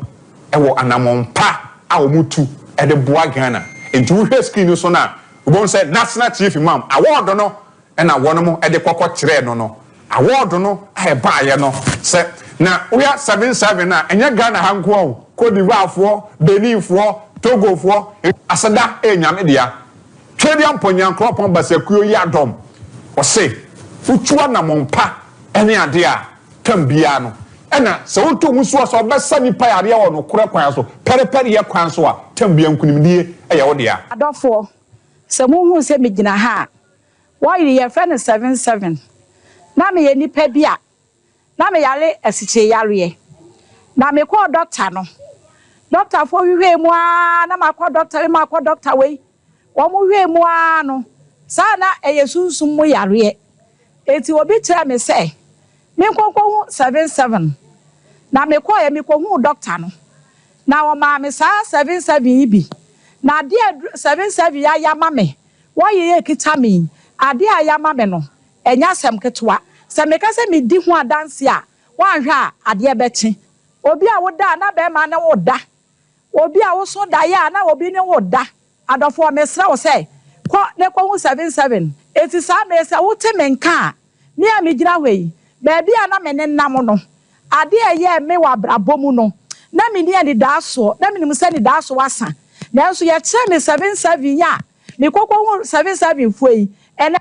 ewo anamompa a wo mutu ede boa Ghana nti wo hwe screen so na wo say national chief imam award no na wono mo ede kokko kire no award no a ba ye no se na we are 77 na enya Ghana hanko o Cote d'Ivoire fo Benin fo Togo fo asada enyame dia twedian ponyan kropon basakuo yi adom o se utua na mompa ene ade a tambia no ena se woto musuo so besa nipa yare wo no kure kwan so perepere ye kwan so a tambia nkunimdie eye wo dia adofo se mu hu se megina ha wo ye friend 77 na me ye nipa bia na me yare asiche yare na me call doctor no doctor for hwe mu a na ma call doctor we wɔn hwɛ mu ano saa na ɛyɛ sunsun mu yareɛ eti obi kyerɛ me sɛ me nkɔnkɔ hu 77 na me kɔ yɛ me kɔ hu doctor no na wɔn me saa 77 yi bi na adeɛ 77 ya yama me wɔyɛ yɛ kita me adeɛ a yama me no ɛnya asɛm ketewa sɛ me ka sɛ me di ho adanse a wɔanhwɛ a adeɛ bɛkye obi a woda na bɛrima na woda obi a woso da ya na obi ne woda adɔfo mesra wo sɛ kɔ ne kɔ hu 77 eti saa me sɛ wote me nka me a me gyina hɔ yi baabi a na me ne nam no ade ɛyɛ me wa abrabomu no na me ni ani da so na me nim sɛ ni da so wasa nanso yɛ kyerɛ me 77 ya me kɔkɔ hu 77 fo yi ɛna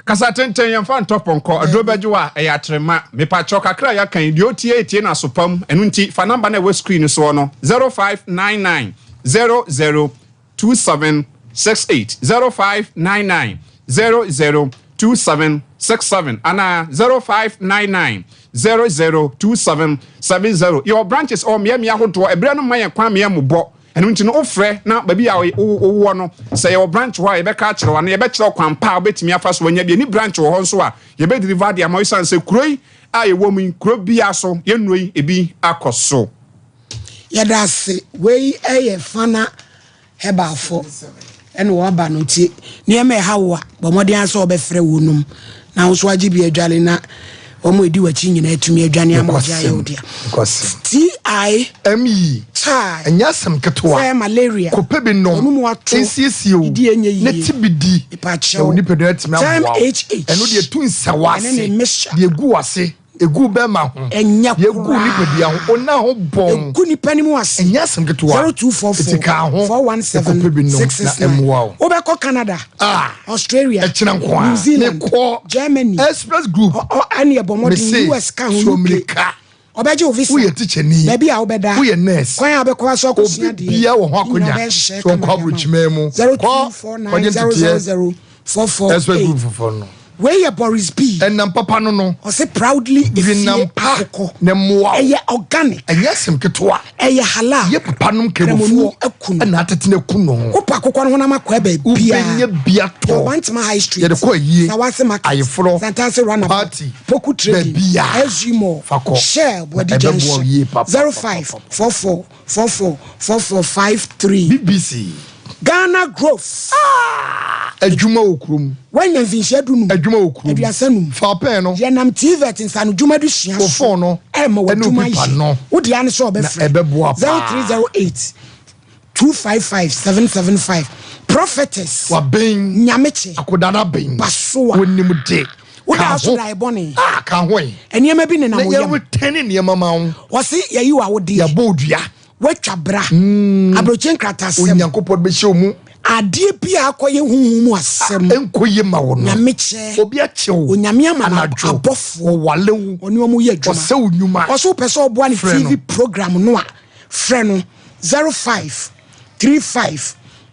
kasa tenten yɛn fa ntɔpɔnkɔ aduro bɛgye wa ɛyɛ atrema mepakyɛw kakra yɛ kan deɛ otie na sopam ɛno nti fa number na ɛwɔ screen so no 0599 002768 0599 002767 ana 0599 002770 your branches or me ahodoɔ ɛbrɛ no ma yɛ kwa me mobɔ ɛno nti no ofrɛ na baabi a wo no sɛ yɛ branch hɔ a yɛbɛka kyerɛ wa na yɛbɛkyerɛ kwan pa obetimi afa so wanya bi ni branch wɔ hɔ nso a yɛbɛ deliver de ama yisan sɛ kuroi a yɛwɔ mu kuro bia so yɛnoi ebi akɔso yɛda se wei ɛyɛ fana hebafo ɛna wɔba no tie nneɛma ɛha wo a bɔmmɔden asɛ wɔbɛfrɛ wo nom na wo so agye bi adwale na omo edi wachi nyina atumi adwane amogya yodia TIME enya sem ketwa malaria kope bi no ensiesie o ne tibidi oni pedo atimi amwa eno de tu nsawase de egu wase egu be ma ho egu ni pedia ho ona ho bon egu ni pani mu ase enya sem ketwa 0244 417 na emwa o be ko Canada Australia New Zealand Germany Express Group ani ebomodi US ka ho America obeje office we teacher ni baby a obeda we nurse kwan abekwa so akosia de bia wo ho akonya so kwa abrochime mu 02490044 Express Group for no where your Boris B and nam papa no o say proudly even nam pa ne moa eye organic anyasem ketwa eye halal ye papa no kemufu na atetene kuno o pa kokwa no na makwa ba bia ubenya bia to Wantima High Street ye de ko yie na wase market ayefro Santase run party poku trading Ezimo Shell Body Junction 0544444453 BBC Ghana Growth adwuma okrum wanya mfinhia dunu adwuma okrum aduasanum fa pen no yenam TVET nsanu dwuma du hia so phone no ma wadwuma yi wodi ane so obefre 0308 255 775 prophetess wa ben nyameche akodana ben basoa wonim de woda so dai bone ka hoy eniyema bi ne na moyam na yewotene niyema ma wo wose yayi wa wode ya bodua watwa bra abrochen kratasem onyankopod be hye mu adie bia akoye huhumu asem enkoye ma wo no nyameche obi achewo onyame ama abofo walewu oni omo ye adwuma ose onwuma oso pese obo ani TV program no a frɛ no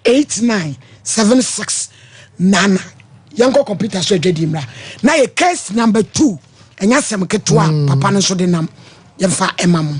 05358976 nana yanko computer so adwadi mra na ye case number 2 enya sem ketwa papa no so de nam yemfa emam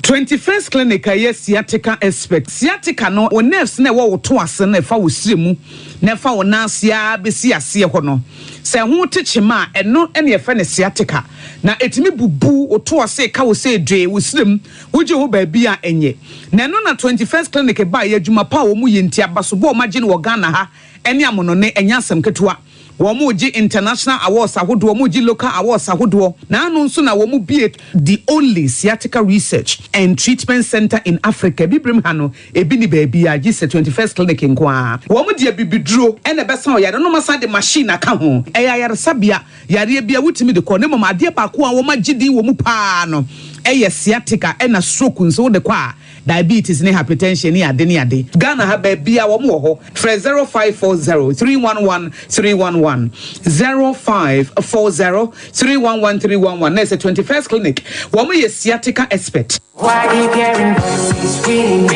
21st clinic a sciatica expert sciatica no o nerves na wo to ase na fa wo siremu na fa wo nansia besi ase ho no se ho techima eno ene fa ne sciatica na etimi bubu o to ase ka wo se dwe wo sirem wo je ho ba bia enye na no na 21st clinic ba ya adwuma pa wo mu yenti abaso bo ma gye no Ghana ha ene amono ne enya asem ketewa womuji international awards ahodo womuji local awards ahodo na anu nso na womu be the only sciatica research and treatment center in Africa bibrim ha no ebi ni baabi a gise 21st clinic nkoa womu de bibiduro ene besa oyare no masa de machine aka ho eya yare sabia yare bia wutimi de ko ne mama ade ba ko a wo magidi womu pa no eye sciatica ena stroke nso de kwa diabetes ne hypertension ne ade ne ade Ghana ha ba bia wo mo ho 0540 311 311 0540-311-311. That's the 21st clinic. Woman is sciatica expert. Why you getting voices reading?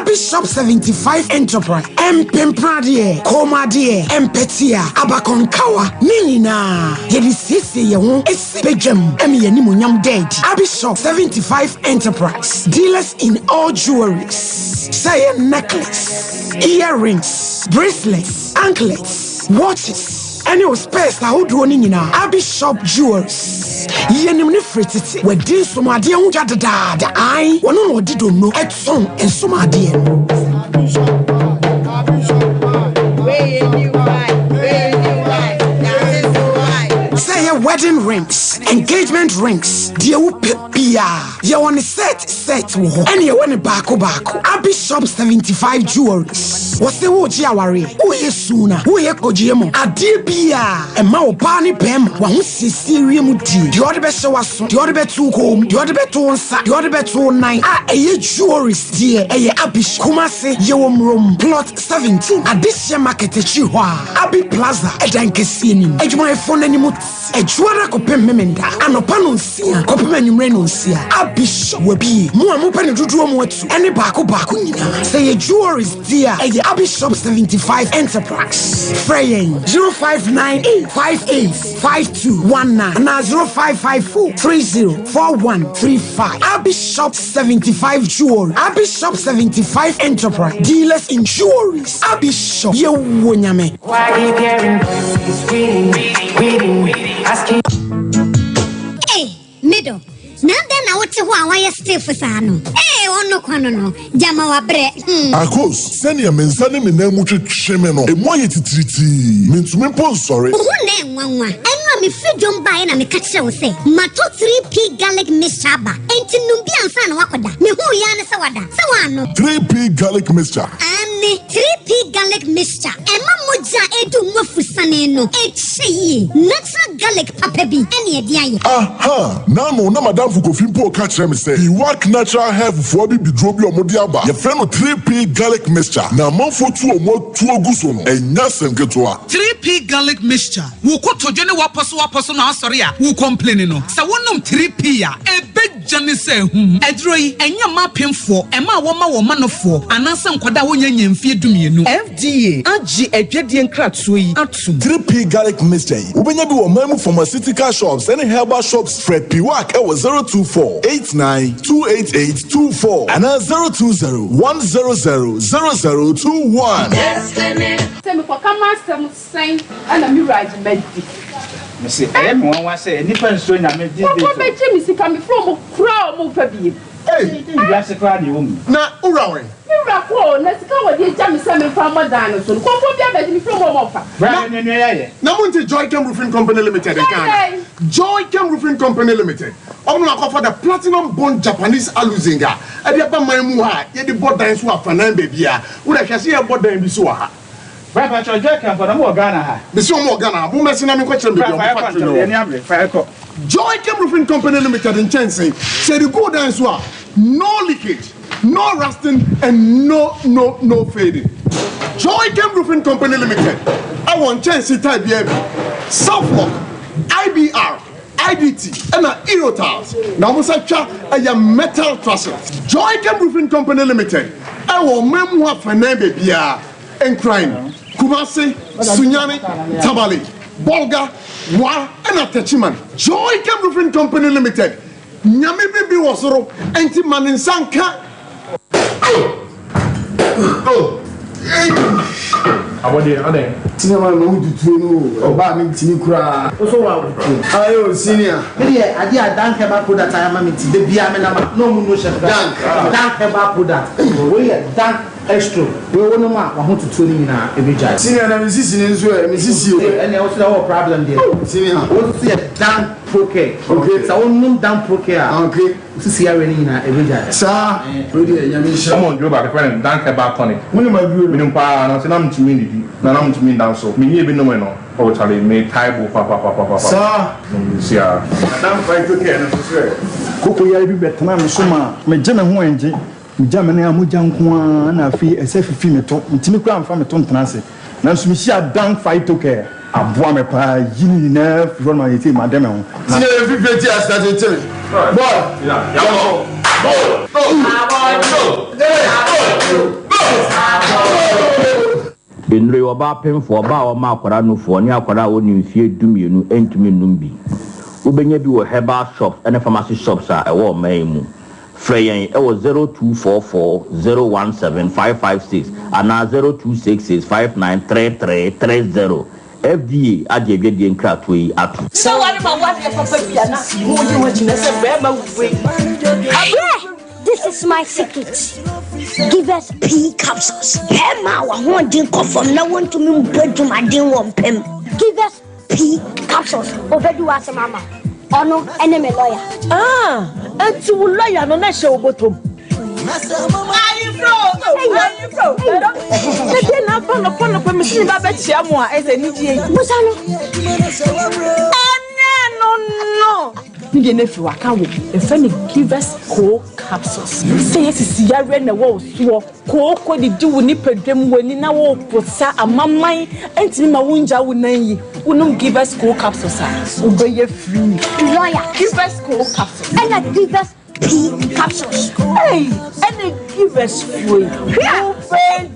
Bishop 75 Enterprise, Mpemprade, Komade, Mpetia, Abakonkawa, Nina, Yedisisi, Yawn, Espejam, Emianimunyam dead. Bishop 75 Enterprise, dealers in all jewelries, say necklace, earrings, bracelets, anklets, watches, and your space. How do you know? Bishop Jewels. Yenim ne fretiti we din somade ho jadada da ai wono no di do no etson ensomade say wedding rings, engagement rings, dear pia, you want set wo and you want bako Bishop 75 jewelries. What's the woji aware? Who is sooner? Who ye kojiemo? Adi bia, and ma pani pem, one siri muti. The other best was the other bet to home, the other bet to sa, the other bet to 9. A jewelries dear, a Bishop Kumase, Yom Room, plot 17. At this year market Chihuahua, Abi Plaza, a dankesini, a my phone anymore. A juara kopem memenda anopano nsia kopem anwumre nsia Bishop will be mo amopa do mo atu ene baako nyina say jewelries dear Bishop 75 Enterprise Freyen 0598585219 na 0554304135 Bishop 75 Jewelry Bishop 75 Enterprise dealers in jewelries Bishop ye wonyame Hey, middle. Now then, I want to why you stay for Sano. Hey, on no quanono, Jamawa bread. Akos, send your men, send me name with Chemeno, a moye triti. Means me pon sorry. Who name one? And me free don't buy and me catch you say. Mato 3P garlic mixture. Ain't Numbian fan wakoda. Me who yana sawada. Sawano. 3P garlic mixture. Anne 3P garlic mixture. Emma moja edu mofusaneno. Echi natural garlic papebi. Any idea? Aha. Now no madam for coffee po catch me say. He work natural hair for be drobi or modiaba. Your friend 3P garlic mixture. Now man for 2 or more 2 guson. And yasem getwa. 3P garlic mixture. Wuko tojone waposo na sorry a. Wu complain no. Sa wonum 3P a. Ebe jani se edroi enya mapemfo. Ema woma no fo. Anansa nkwada wonya nyemfie dumienu. FDA agi edwedie nkratso yi atum. 3P garlic mixture. Ubenya bi wo mamu pharmaceutical shops and herbal shops. Fred Piwak e was 024-89-288-24 and 020-100-0021. Yes, me for come some sign and a mirage medicine. Missy, I am one say, Nippon showing a medicine. What makes you see coming from a crown of a bee? Hey, that's a crowd woman. Now, Urawe. Miracle, let's go with the Jamie Salmon from a dinosaur. Come from the from Mofa. Now, Joy Cam Roofing Company Limited. Joy Cam Roofing Company Limited. I'm not offer the platinum bond Japanese aluzinga. I did my muha, yet the board dance were for 9 baby. Would I see a board dance be so hard? Papa, Joy Cam for the more Ghana. The so more Ghana, who must not question me. Joy Cam Roofing Company Limited in Chelsea said the good dance were no leakage, no rusting, and no fading. Joy Cam Roofing Company Limited. I want Chelsea type Southlock, IBR, IDT, and Erotiles. Now, we say a metal trusses. Joy Cam Roofing Company Limited. I want memoir for Nebe Bia and crime. Kumasi, Sunyani, Tabali, Bolga, Wa, and Atachiman. Joy Cam Roofing Company Limited. Nyame bibi wasoro enti maninsanka. Ade. Cinema no dutu no. Oba mi tini kura. Oso wa dutu. Ayo senior. Me dey ade adan keba product ayama mi ti de bia me na no mu no chef. Dan keba product. We dan extra. We wonu ma wa ho tutu ni na ebeja. Senior na mi sisi ni nso e mi sisi o. And also no problem there. Senior. What see dan poke. Okay. So wonu dan poke a. Okay. Sisi ya we ni na ebeja. Sa. We dey nyame sha. Come on, do back friend dan keba tonic. Muni ma biwo. Minum pa na se na mtumi ni di. Na mtumi dan so. Mi ni ebi no no. O chale me taibo pa. Sa. Sia. Dan fight okay na so sure. Koko ya bi betena me so ma me je me ho enje jamene amuja nko na afi ese fifi meto ntimi kura amfa meto ntenase na nso mi hia dan fight okay aboa me pa yini na from my team madame ho sine fifi ti as that boy yeah Benre oba pemfo oba o ma akwara no fo ne akwara woni mfie dumienu entumi num bi ubenya bi wo herbal shops and pharmacy shops a ewo man mu freyen ewo 0244017556 ana 0266593330 FDA adjebe die nkrato yi atu so what about what the papa bia na mo je wachina se be ma we this is my secret. Give us P capsules. Emma, I want to come from now on to me to my dear one pen. Give us P capsules. Over do us, Mama. Oh no, enemy lawyer. And to lawyer no na show bottom. You never work out if any give us cool capsules. Say yes, is Yara na wo so ko di do ni pedwem wani na wo posa amamman enti ma wunja wunan yi. Unum give us cool capsules. Obey free. Lawyer, give us cool capsules. And I give us P capsules. Hey, and they give us free. Capsules.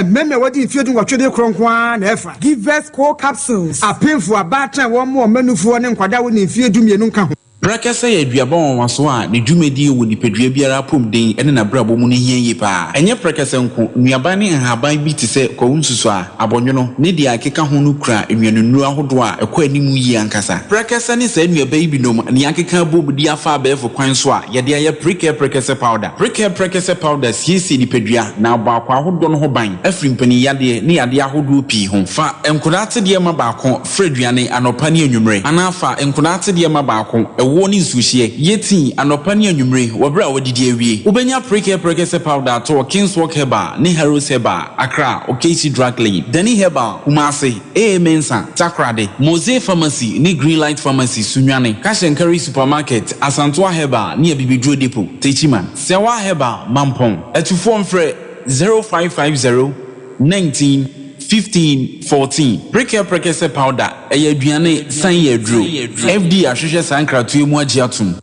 Meme wadi infiedu watwede kronkwan na efa. Give us core capsules. Apemfo abata wo mo manufo ne nkwada wo ne infiedu mienu nka ho. Brakasa ya duabon waso a ne dwumedi wo nipadua biara pomden ene na brabo mu ne hian yi pa. Enye brakasa nko nuaba ne nhaban bi te se kwunsusu a abonwono ne dia akeka ho no kura enwanunu ahodo a ekọ animu yi ankasa. Brakasa ne sa nuaba yi binom ne akeka bobudi afa abefo kwan so a yede aye brakasa powder. Brakasa powder siesi nipadua na abakwa ahodo no ho ban. Afri mpani yade ne yade ahodo pi ho. Fa enkodate de ma baako freduane anopa ne anwumre. Anafa enkodate de ma baako woni sushie yeti anopa ne anwumre wobra wodidi awie ubenya brakasa powder to Kingswalk Herbal ne Harrows Herbal Accra Okesi Drug Lane Dani Herbal Kumasi Mensa Takrade Mose Pharmacy ne Greenlight Pharmacy Sunwane Kashenkari Supermarket Asantwa Herbal ne Bibidro Depot Techiman Sewa Herbal Mampong etufo mfre 0550 19 15-14 brakasa powder aduane san yedro FD ahwehwe sankratu emu agiatum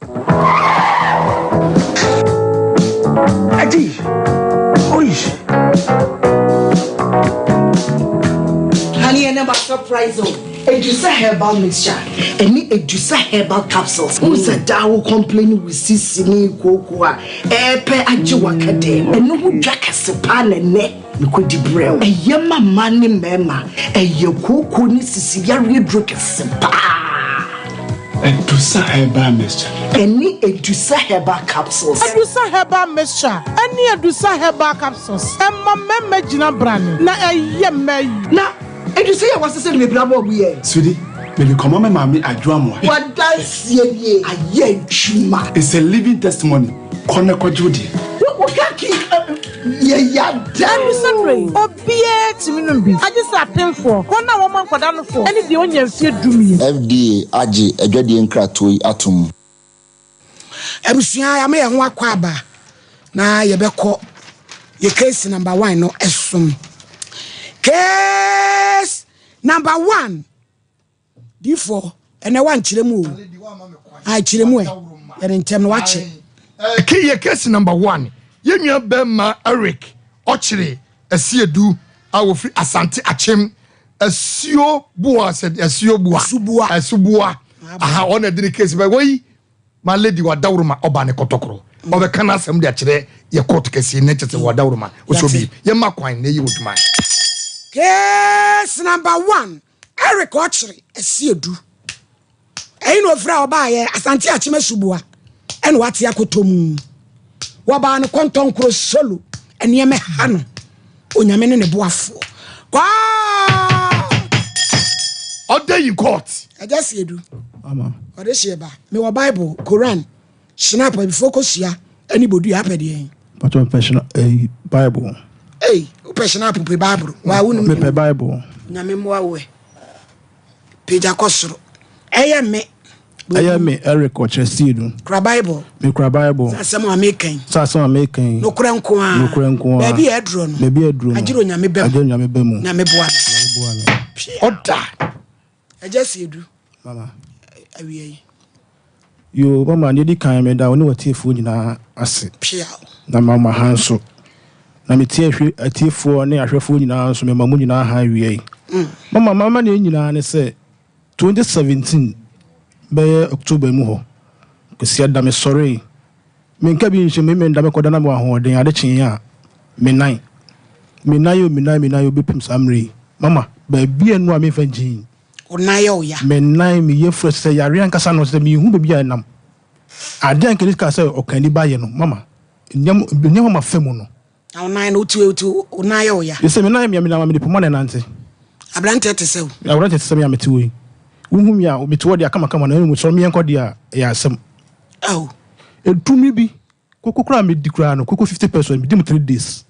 Adi oish honey never surprise o Edusa herbal mixture any Edusa herbal capsules who said dawo complaining with sisini koko a epe ajiwa kade enu hu dwakase pa na ne Nikodi brew. Yama mani mema. Koko ni sisi yari drokese pa. Edusa herbal mixture. Any Edusa herbal capsules. Edusa herbal mixture. Any Edusa herbal capsules. Emma meme jina brand. Na yeme. Na Edusa ya wase se me brabo buye. Sudi, me be come mama adwamo. What dance ye aye chuma. It's a living testimony. Kone kwajudi. What kaki ya dani sanre obie timinum bi agisa atemfo kona wo man kwada no fo ene de onya mfie dumi FDA age adwade nkratoi atom Ebusua ya me ho akwa aba na ye beko ye case number 1 no esum case number 1 D4 ene wan kiremu ai kiremu e ye ntem no wache ye case number 1 Yenua Bema Eric Ochire Asiedu awofri Asante Achem Asio Bua said Asio Bua Asubua aha on the case by way my lady wa dawruma oba ne kotokro obe kana asem de akire ye court case ne chete wa dawruma osobi ye makwan ne ye woduma case number 1 Eric Ochire Asiedu no fra oba ye Asante Achem Asubua en wate akotomu waba no konton kro solo eneme hano onyame ne boafo kwa Day in court I just see you mama ode sheba me wa Bible Quran snap before ko sia anybody happen there but professional Bible professional Bible wa wonu me Bible nyame mo awe page akosoro me Eric Ochesidu. Kra Bible. Me kra Bible. Sasem American. No kra nko a. Baby edro no. Ajiro nyame bemu. Nyame boa. Oda. I just see you. Mama. Awie. Yo mama ne di kan me da oni watiefo nyina ase. Na mama hanso. Na me tie hwe atiefo ne ahwefo nyina so me mamu nyina ha wie. Mama ne nyina ne se 2017 be October mu ho. Kwesi ada me sorry. Me nka bi nche me nda me koda na me ahoden ade chen ya. Me nan yo be pim samre. Mama ba bia nu a me fa jin. Onayo ya. Me nan me ye fresh say yare ankasa no se me hu be bia nam. Ade anke ka say okani ba ye no mama. Nyam ma femu no. Onan no tu onayo ya. You say me nan me na me de pomane nante. Abrante te sew. Abrante te se me amete we. Uhum ya me to de akama na mu so me enko de ya asem. Oh. Etumi bi kokokura me dikura no koko 50% me dim 3 days.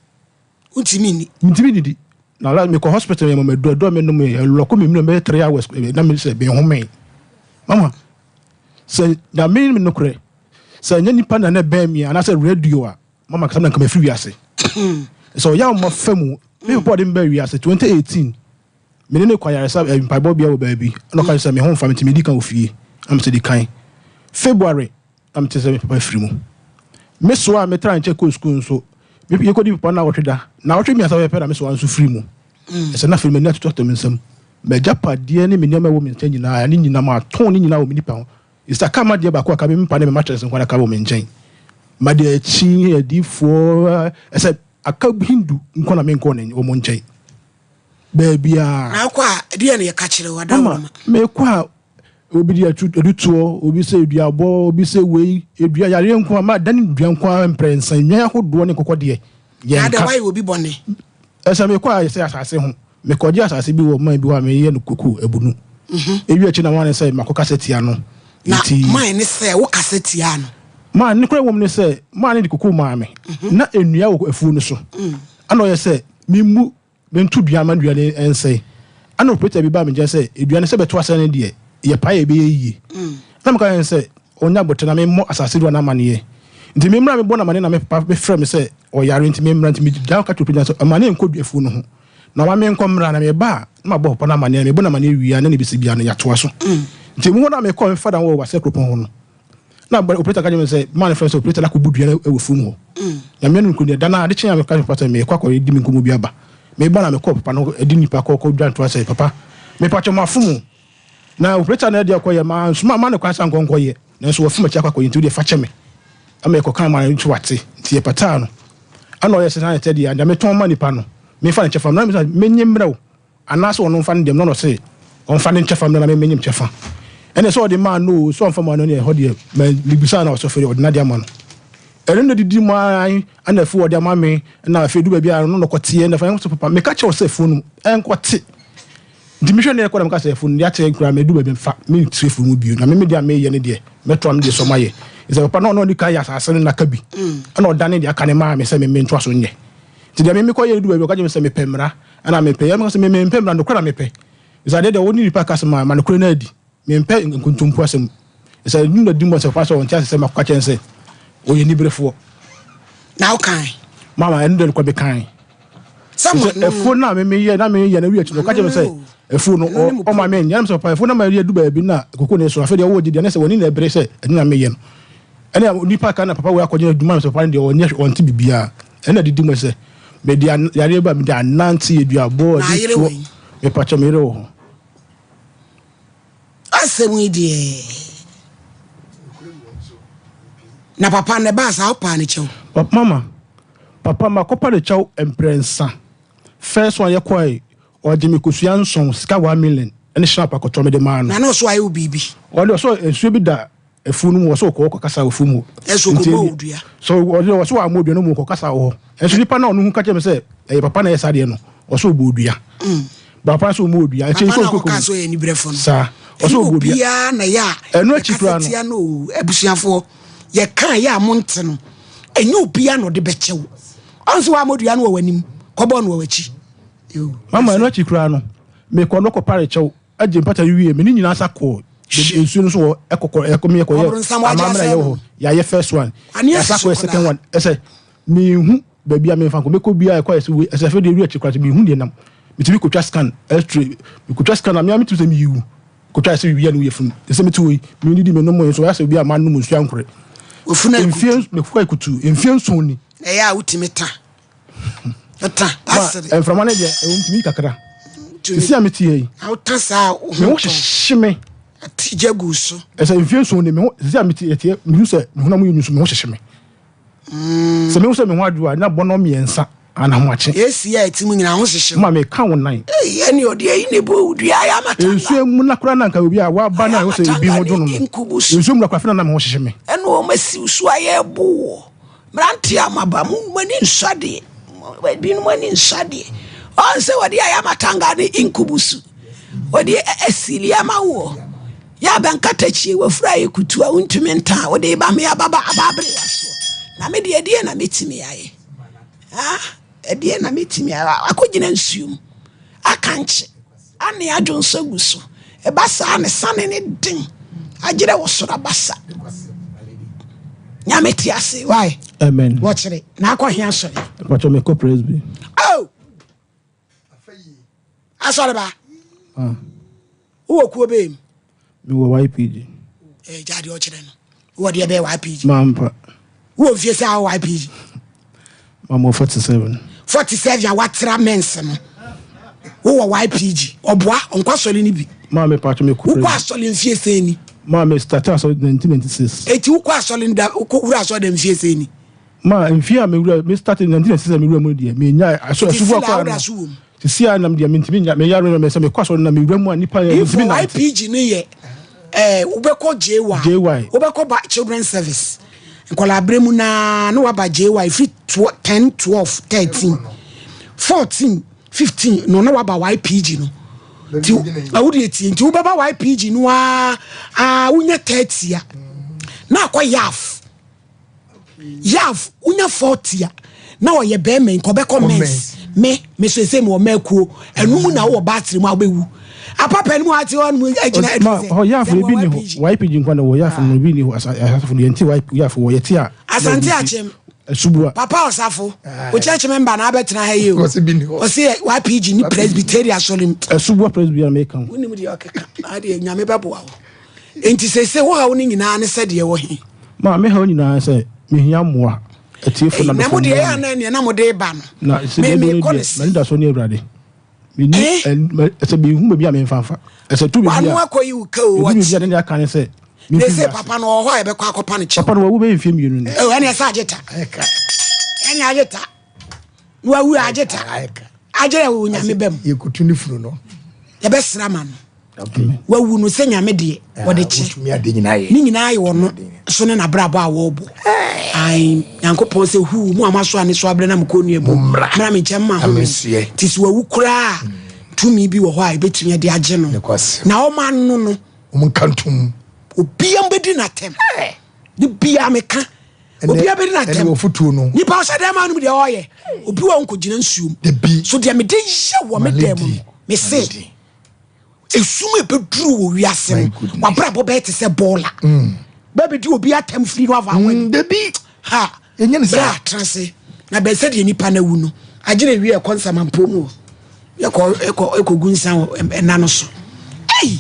Untimi ni. Na la me ko hospital me mama do me no me loko me no me 3 hours na me say be home. Mama. Say na me no kure. Say nya nipa na be me ana say radio a mama ka na ka me free ase. So ya mo famu me body me be ase 2018. Me ne kwaya resa mpaibo bia wo baabi. No ka say me home family me di kan ofie. Am say di kan. February am say me papa free mu. Me so a me try and check school so you could put na wotda na wotwe mi asawe pera me so anso free mu ese na film na to me nsam me japa de ne me nyama wo me nchen nyina ne nyina ma ton ne nyina wo me nipa ho isa kama de ba ko aka me mpa ne me mattress nkwana ka wo me nchen ma de chi edifo ese aka hindu nkwana me nkwana wo mo nchen ba bia na kwa de ne ye ka kire wa da me kwa obi dia edutuo obi se eduabo obi se wei edua yare nko ma dan dua nko emprensa nyan ahodo ne kokode ya da wai obi bone esa me kwa se asase ho me koje asase bi wo man bi wa me ye no koku ebunu ewi achi na wan se makoka setia no nti man ne se wo kasetia no man ne kura wo ne se man ne koku ma me na enua wo afu no so ana ye se mimu mentu dua man dua ne ense ana operator bi ba me je se edua ne se beto ase ne de ye pa ye be yi na me ka say onya botena me mo asase do na mane nti me mra me bona mane na me papa me frɛ me say o yare nti me mra nti me da ka to penya so mane enkodu afu no ho na wa me enkomra na me ba na bo papa na mane me bona mane wi na ne bisi bia no yato aso nti mu na me call me fada wo wa se kropon ho no na operator ka me say man friend so operator la ko budu na e fu mu ho ya me no nkunu da na ade chen ya me ka papa me kwa di me nkomu bia ba me ba na me call papa no edi nipa ko dwan to say papa me pa cho mafumu na operator na dia koye ma suma ma ne kwasa nkonkoye na so wafuma cha kwakoye nti de fa cheme ama e kokan ma ntu wate nti e pata no ana oye sesa na tedi anda me ton ma nipa no me fa ne chefa na me nyemrew ana so no fa ne dem no se on fa ne chefa na me nyem chefa ene so de ma no so on fa ma no ne ho de me libisa na so fere ordinary ama no ere no didi ma ana fu ode ama me na fe du ba bia no kote na fa so papa me ka che o se fu no enkote dimission ne ko na mka fun ya te kura me du be fa me trefu mu bio na me dia me ye ne de metro am de so maye is papa no di ka ya asase na ka bi ana o dane dia ka ne ma me se me ntwa so nye ti dia me ko ye du be ko je me se me pemra ana me pe ya me se me pemra no kura me pe is ade de woni ripa ka se ma no kura na di me pe nkuntumpu asem is a nu na di mo se fa so on tia se ma kwa chense o ye ni brefo na o kan mama en de ko be kan someone phone na me ye na wi achi no ka je me se efu no o ma men yam so pa efu na ma ri du ba bi na koko ne so afa de wo di de na se woni na ebre se eni na me ye no ene nipa ka na papa we akoje duma so pa de onye onti bibia ene didi mo se be dia yare ba me da nanti eduabo di so me pa cha me re wo asemu die na papa ne ba sa pa ne chew mama papa ma kopa de chew emprensa first one ye kwai o de me kusua nson sika 1 million ene sharp akoto me de man na no so ayu bibi o de so ensu bi da efu no mo so ko kasa efu mu eso ko bo odua so o de so amodua no mo ko kasa ho ensu nipa na onu ka che me se papa na ye sade no o so bo odua papa so mo odua e che so ko ka so ye ni brefo no sa o so bo odua na ya eno chikura no ebusuafo ye kan ya monte no enye obia no de bechew onso amodua no wanim ko bo no wachi mama eno chikura no me ko no ko pare chew aje mpata wiye me ni nyina sako ensu no so ekokọ ekomi ekoye amamra ye ho ya ye first one ya sako second one ese me hu baby am fan ko me ko bia ekoye ese fe de wi chikura me hu de nam me tibi ko twa scan x-ray me ko twa scan am ya me tu se me yiwu kotwa se wi ya no yefun se metu wi me ni di me no mo so ya se bi a man no musu ankore ofuna enfie me fuka ikutu enfie nson ni ya utimeta ata pasere enframa ne de e won kakra isi ameti yi autasa me wo hyehyeme atija guso esa enfie nson ni me isi ameti etie me se me hona mo yunusu me wo hyehyeme se me wo se me ho adua na bono miensa ana ho ache esi ya etimu nyina ho hyehyeme ma me ka won nan ye ni odi ayi ne bo udua ya mata ensu emu na kura na nka obi a wa ba na wo se bi ho do no ensu emu na kura fina na me ho hyehyeme eno o masi usu aye bo mranti amaba mu mani nsade bi no mani nsade on se wadi ya matanga ni inkubusu wadi esili amawo ya bankatachi we fra yekutu a untumi nta wadi ba me ababa ababre yaso na me de na metimi yaye de na metimi akogina nsuum akanche ane adwonso guso e basa ne sane ne din agire wo sora basa nyameti ase why amen watch it na akwahia sori watch me ko praise be oh asore ba wo ku obe mi wo YPG jadi o kire no wo de be YPG mampa wo fie sa YPG mama 47 ya watra mense no wo YPG oboa onkwa sori ni bi mama pacho me ku wo kwa sori mfie se ni mama start as 1996 eti wo kwa sori nda wo wura so dem mfie se ni ma mfie a me wura me start 1996 me wura mu de me nya aso asubu kwa si a nam de mentimi nya me yaro me se me kwa sori na me wura mu anipa mentimi na YPG ni ye ubeko JY ubeko ba children service nkola abremu na no waba JY free 10 12 13 14 15 no na waba YPG no ti awudi eti nti ubaba YPG no unya 30 ya na akwa yaf unya 40 ya na oye be men ko be comments me so say mo makuo enum na wo battery mu abewu apapa ni mu ati on mu agina edise ya fu bi ni ho YPG nkwa na wo ya fu no bi ni ho asafo ni enti ya fu wo yeti a asante achem subua papa osafo o church member na abetena ha ye o se YPG ni presbyterian solim subua presbyterian make kan woni mu de okeka ade nyame bebo wa enti se wo ha woni nyina ne se de wo hi ma me ha woni nyina se me hia moa etiefo na mo de ya na mo de ba no na se de me da so ni ewrade me ni se be hu be a me fanfa se tu be bia anu akoyi uka o wa ti ne aka ne se ne se papa no ho e be kwa akopa ne che papa no wo be mfie mienu ne e ene sa ageta ene ageta no awu ageta agera wo nyame bem ye kutu ni furu no ye be sra ma no wawu no se nyame de wo de che mi ade nyina ye ni nyina ye wo no so ne na brabo a wo bo ai yankopon se hu mu amaso ane so abre na mko nu ebu mra me chemma ho ti so wawu kura tumi bi wo ho a betumi de age no na o man no o kantum obi am bedi na tem ni bia meka obi abedi na tem wo futu no ni pa so dem anu de oye obi wo nko gina nsuum so de me de ye wo me dem me se esuma beduru wo wiase wa brabo be te se bola baby di obi atem free no ava wan debi ha enye ne sa transe na be se de nipa na wu no agire wi e konsama mpomu eko gunsan na no so ei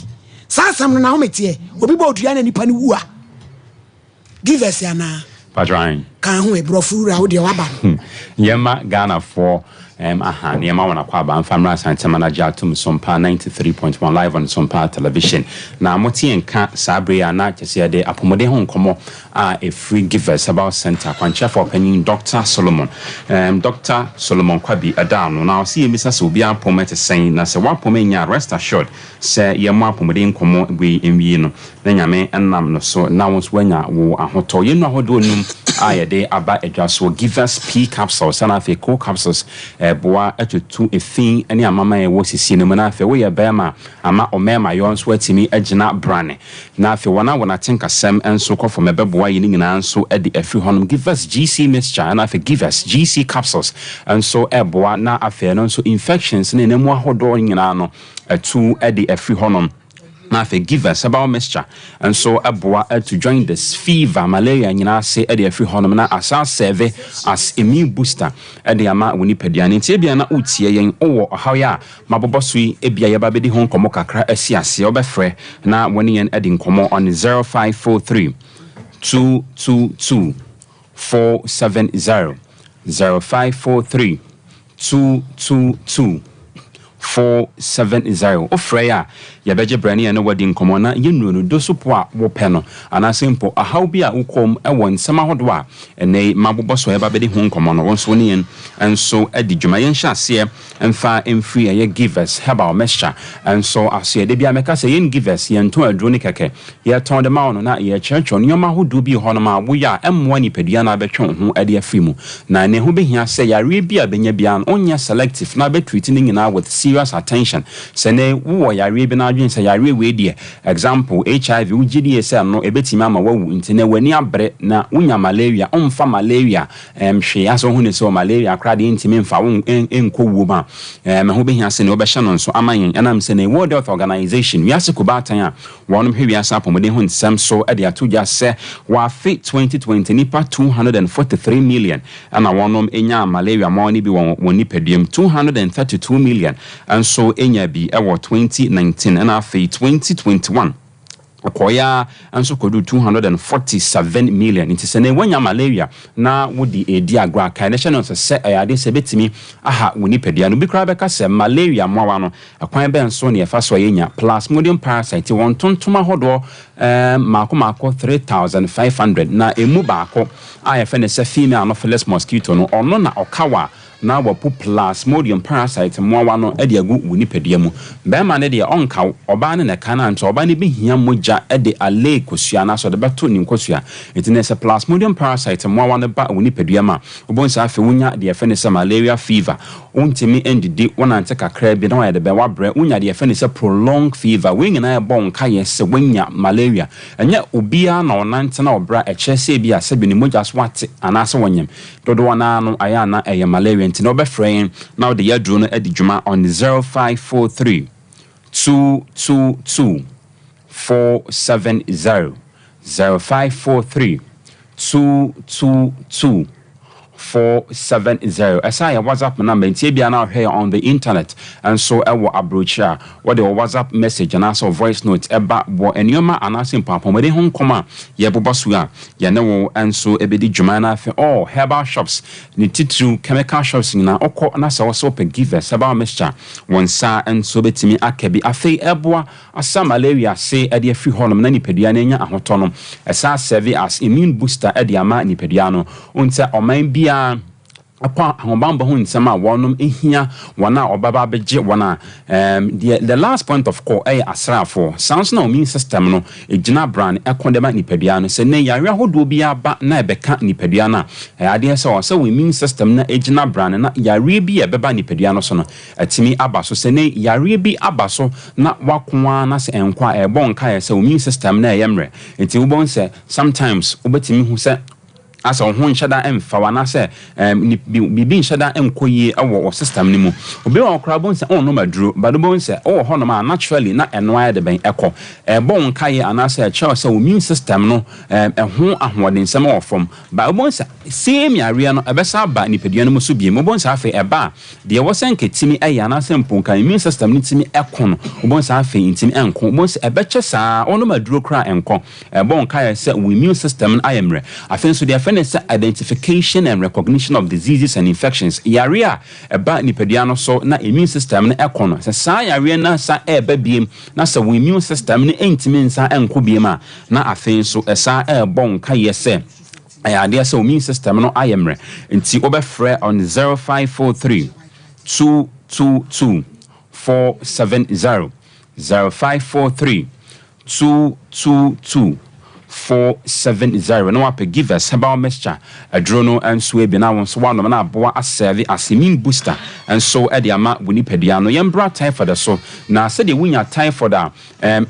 sansam na ho metie obi ba odua na nipa ne wu a give us yana Padrine kan ho e brofura wo de waba yema Ghana for aha niema wana kwa ba mfamra sante manager atum Sompa 93.1 live on Sompa television na moti enka sabre ana kese de apomode ho nkomo a free givers about center kwancha for penny Dr. Solomon Dr. Solomon kwabi adano na see emisa so bia apomete sen na se wapome nya rest assured se yema apomode nkomo we enwie no na nyame enam no so na wons wanya wo ahoto yenu ahodo num ayede aba edwaso givers P capsules na fe co capsules boa atutu efin ene amama ye wo sisi no na fe wo ye bema ama omema yo nso atimi agina brane na fe wona tenkasem enso kofo mebeboa ye nyina nso ade afi honum givers GC mixture na fe givers GC capsules enso eboa na afe no nso infections ne nemu ahodo nyina no atu ade afi honum na fe give us about mixture and so aboa to join this fever malaria nyina se e de afri honom na asa serve as immune booster e de ama woni padiane ntie bia na utie yen owo haw ya mabobosui e bia ye ba bedi hon komo kakra asiase obefre na woni yen e de nkomo on 0543 222 470 0543 222 470 ofreya ya beje brani ya no wadi nkomo na yenu no dosopo a wo pe no anasempo ahaw bi a ukom e won sama hodo a ene maboboso ya ba bedi ho nkomo no wonso ne yen enso adi dwuma yen hyase emfa emfree ya givers herbal mixture enso aso de bia meka se yen givers yen to adro ni keke ya ton de ma no na ya church on yoma hodo bi ho no ma wo ya emmo ni padua na betwe ho ade afimu na ne ho behia se ya re bi a benya bia onya selective na betreat ni nyina with serious attention sene wo ya re bi na adwen se ya re we die example HIV ugidi se no ebetima ma wawu ntine wani abre na unya malaria omfa malaria hwe aso hu ne so malaria krade ntime mfa wo enko wu ma me ho behia se ne obehye no nso amanyen enam se ne World Health Organization wi ase ko batan a wonom hwe wi ase apomode hu nsem so e de atoja se wa fit 2020 nipa 243 million ana wonom enya malaria ma oni bi won nipaduam 232 million and so enya bi e wo 2019 and afi 2021 akoya anso kodu 247 million nti sene wanya malaria na wodi edi agro aka na channel se ayade se betimi aha woni pedia no bi kra beka se malaria mowa no akwan be nso ne efa so yenya plasmodium parasite won tontoma hodo mako 3500 na emu baako ayefa ne se female anopheles mosquito no ono na okawa na wapo plasmodium parasite mowa no ede agu woni pedia mu be ma ne de onka oba ne kana nto oba ne behia moja ede ale kosua na so de beto ni nkosua etine se plasmodium parasite mowa ne ba woni pedia ma obonsa afi wonya de efe ne se malaria fever untimi endidi wonante kakra bi na wa de be wabre wonya de efe ne se prolonged fever we nyina e bon ka yese wonya malaria enya obia na onante na obra echese bi asebe ni moja swate anase wonyem dodo na no aya na eye malaria nti no be frame now the yadru no edi dwuma on 0543 222 470 0543 222 470 asaya WhatsApp number ntie bia na hwe on the internet and so ewo abrocha what the WhatsApp message and also voice note eba bo enioma anasim papomede ho nkoma ye bobosu a ye ne wo and so ebedi dwuma na afi all herbal shops ni titru chemical shops na okọ na so so pe give herbal mixture wonsa and so betimi akabi afi eboa asa malaria se ede afi honom na nipadua na nya ahoto no esa serve as immune booster ede ama nipadua no unta oman bia apa ahobamba hu nsema wonom ehia wana obaba beje wana the last point of call asrafo sounds na immune system no ejina brand ekondema nipadua no se ne yare ahodo bia ba na ebeka nipadua na ade se immune system na ejina brand na yare bi ebeba nipadua no so no atimi abaso se ne yare bi abaso na wakoa na se enkwa ebon ka se immune system na eyemre enti ubon se sometimes obetimi hu se asa ho nhyada emfa wana se bibi nhyada enkoyi ewo system ni mu obi wa okra bon se on no maduro bado bon se o ho no ma naturally na eno aye de ben eko bon kai anasa che se immune system no ho ahoden sem ofom ba bon se same area no ebesa ba nipadua no muso bie mo bon se afa eba de wo se nketimi aye anasa mponka immune system ni timi eko no bon se afa intimi enko bon se ebeche saa on no maduro kra enko bon kai se immune system ayemre afen so de identification and recognition of diseases and infections yarea eba nipadua no so na immune system no ekono se sa yarea na sa eba biem na sa immune system no entimi nsa enko biem a na afen so esa ebon ka yese ayade se immune system no ayemre nti obefre on 0543 222 470 0543 222 470 no ape give us herbal mixture adrono and swebi na won so one na aboa aserve as immune booster enso e de ama woni padua no yembra typhoid so na se de wunya typhoid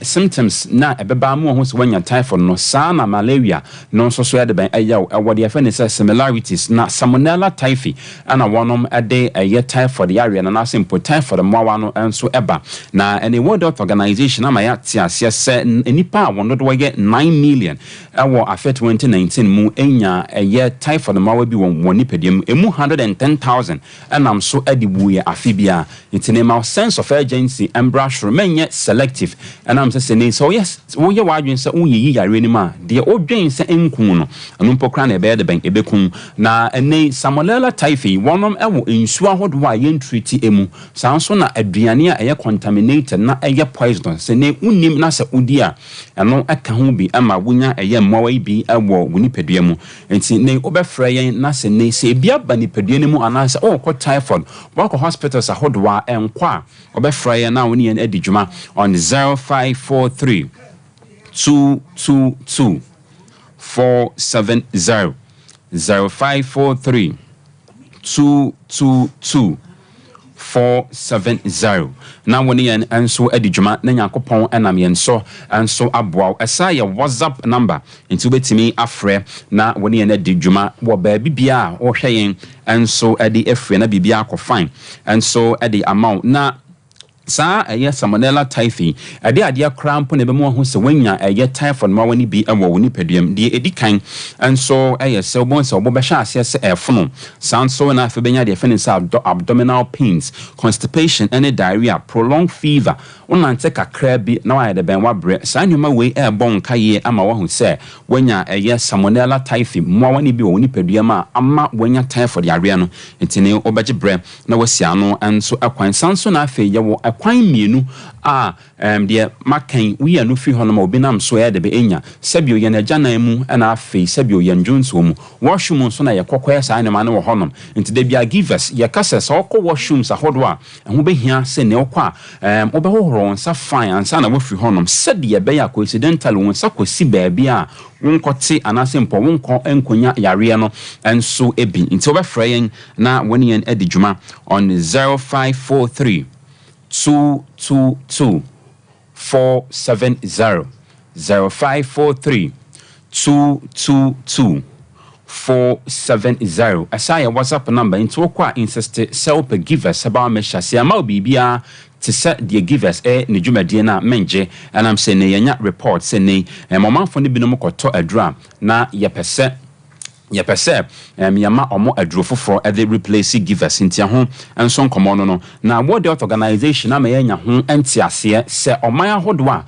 symptoms na ebeba mu ho se wanya typhoid no saa na malaria no so so de ben eyaw e de afa ne similarities na salmonella typhi ana wonom ade eye typhoid yare na simple typhoid mwa no enso eba na any World Health Organization ama ya ti ase se enipa wono do ye 9 million ewo afet 2019 mu enya eye typhoid mwa bi won nipadiem emu 110,000 enam so adibuye afibia itinema sense of urgency embrush remain selective enam se ne so yes wo ye wadwen se unyi yare ni ma de odwen se enkun no anu pokra na ebe de ben ebekun na ene salmonella typhi wonom ewo ensu ahodo a ye treat emu sanso na aduane a eye contaminated na eye poison se ne unim na se udia eno aka ho bi ama wunya eye mmawa bi ewo wonipadua mu enti ne obefra yen na se ne se bia ba nipadua ne mu anase ko typhoid wako hospitals ahodo a enkwa obefra yen na woni yen adijuma on 0543 222 470 0543 222 470 na woni yen enso adijuma na yakopon enam yen so enso aboa esa ye WhatsApp number nti betimi afre na woni yen adijuma wo ba bibia wo hwe yen enso adi afre na bibia akofine enso adi amount na sa eye salmonella typhi ade krampo ne be mo ho se wanya eye typhoid ma wani bi ewo woni paduam de edikan enso eye se obon se obo be hwa ase se efono sanso na afa benya de fenin sa abdominal pains, constipation and diarrhea, prolonged fever unante kakra bi na wa de ben wa bre sa nyoma we e bon kaye ama wa hu se wanya eye salmonella typhi mo wani bi woni paduam a ama wanya typhoid yare no entine obeje bre na wasia no enso akwan sanso na afa yewo kwan mienu a de makan we anu fi hono ma obinam so ya de be enya sabio ye na jana mu na afi sabio ye njonso mu washroom so na ye kokoya sa na ma na wo honom nti de bia give us ye kasa so okọ washroom sa hodo a ho be hia se ne okọ obehohoro nsa fine ansa na wo fi honom se de be ya coincidental won sa kosi ba bia wonkote anasempo wonko enkonya yare no enso ebi nti obefra yen na woni yen adijuma on 0543 222 470 0543 222 470 asaya WhatsApp number into kwa insist self givers about me shase ama bibia to set the givers ne dwumadie na menje and I'm saying yenya report say ne momamfo ne binom koto adura na yepese yama omo aduro foforo e dey replace givers ntia ho enso nkomo no na World Health Organization ama yenya ho entiase se oman ahodo a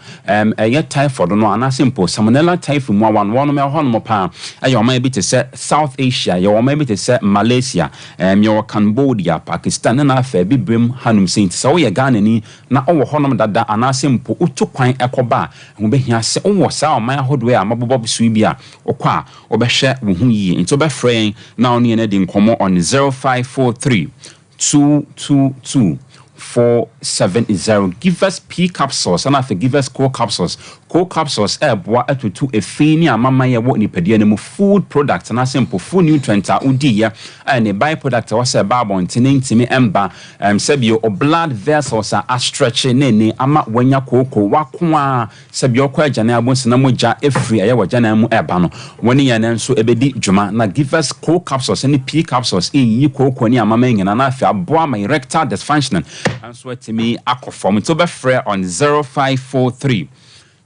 eye typhoid no ana simple salmonella typhi mu one me ho no pa aye oman bi te se South Asia ye oman bi te se Malaysia ye Cambodia Pakistan na afa bi brem hanum sent se wo ye Ghana ni na owo ho no dada ana simple utu kwan ekoba ho behia se owo sa oman ahodo a mabobo bisu bi a okwa obehwe wo hu yi into be fraying now near Nedin Nkomo on 0543 222 470. Give us P capsules and after give us core capsules. Core capsules boa atutu efini amama ye wo nipadie ne mu food products na simple food nutrients a udi ya and a byproduct was a babo ntimi emba sebio o blood vessels a stretch ne ama wanya koko wakwa sebio kwa jana abonsi na moja efri aye wajana mu eba no woni ya nso ebedi dwuma na give us core capsules and P capsules yi koko ni amama ngina na afia boa my erectile dysfunction and so etimi akofom to be free on 0543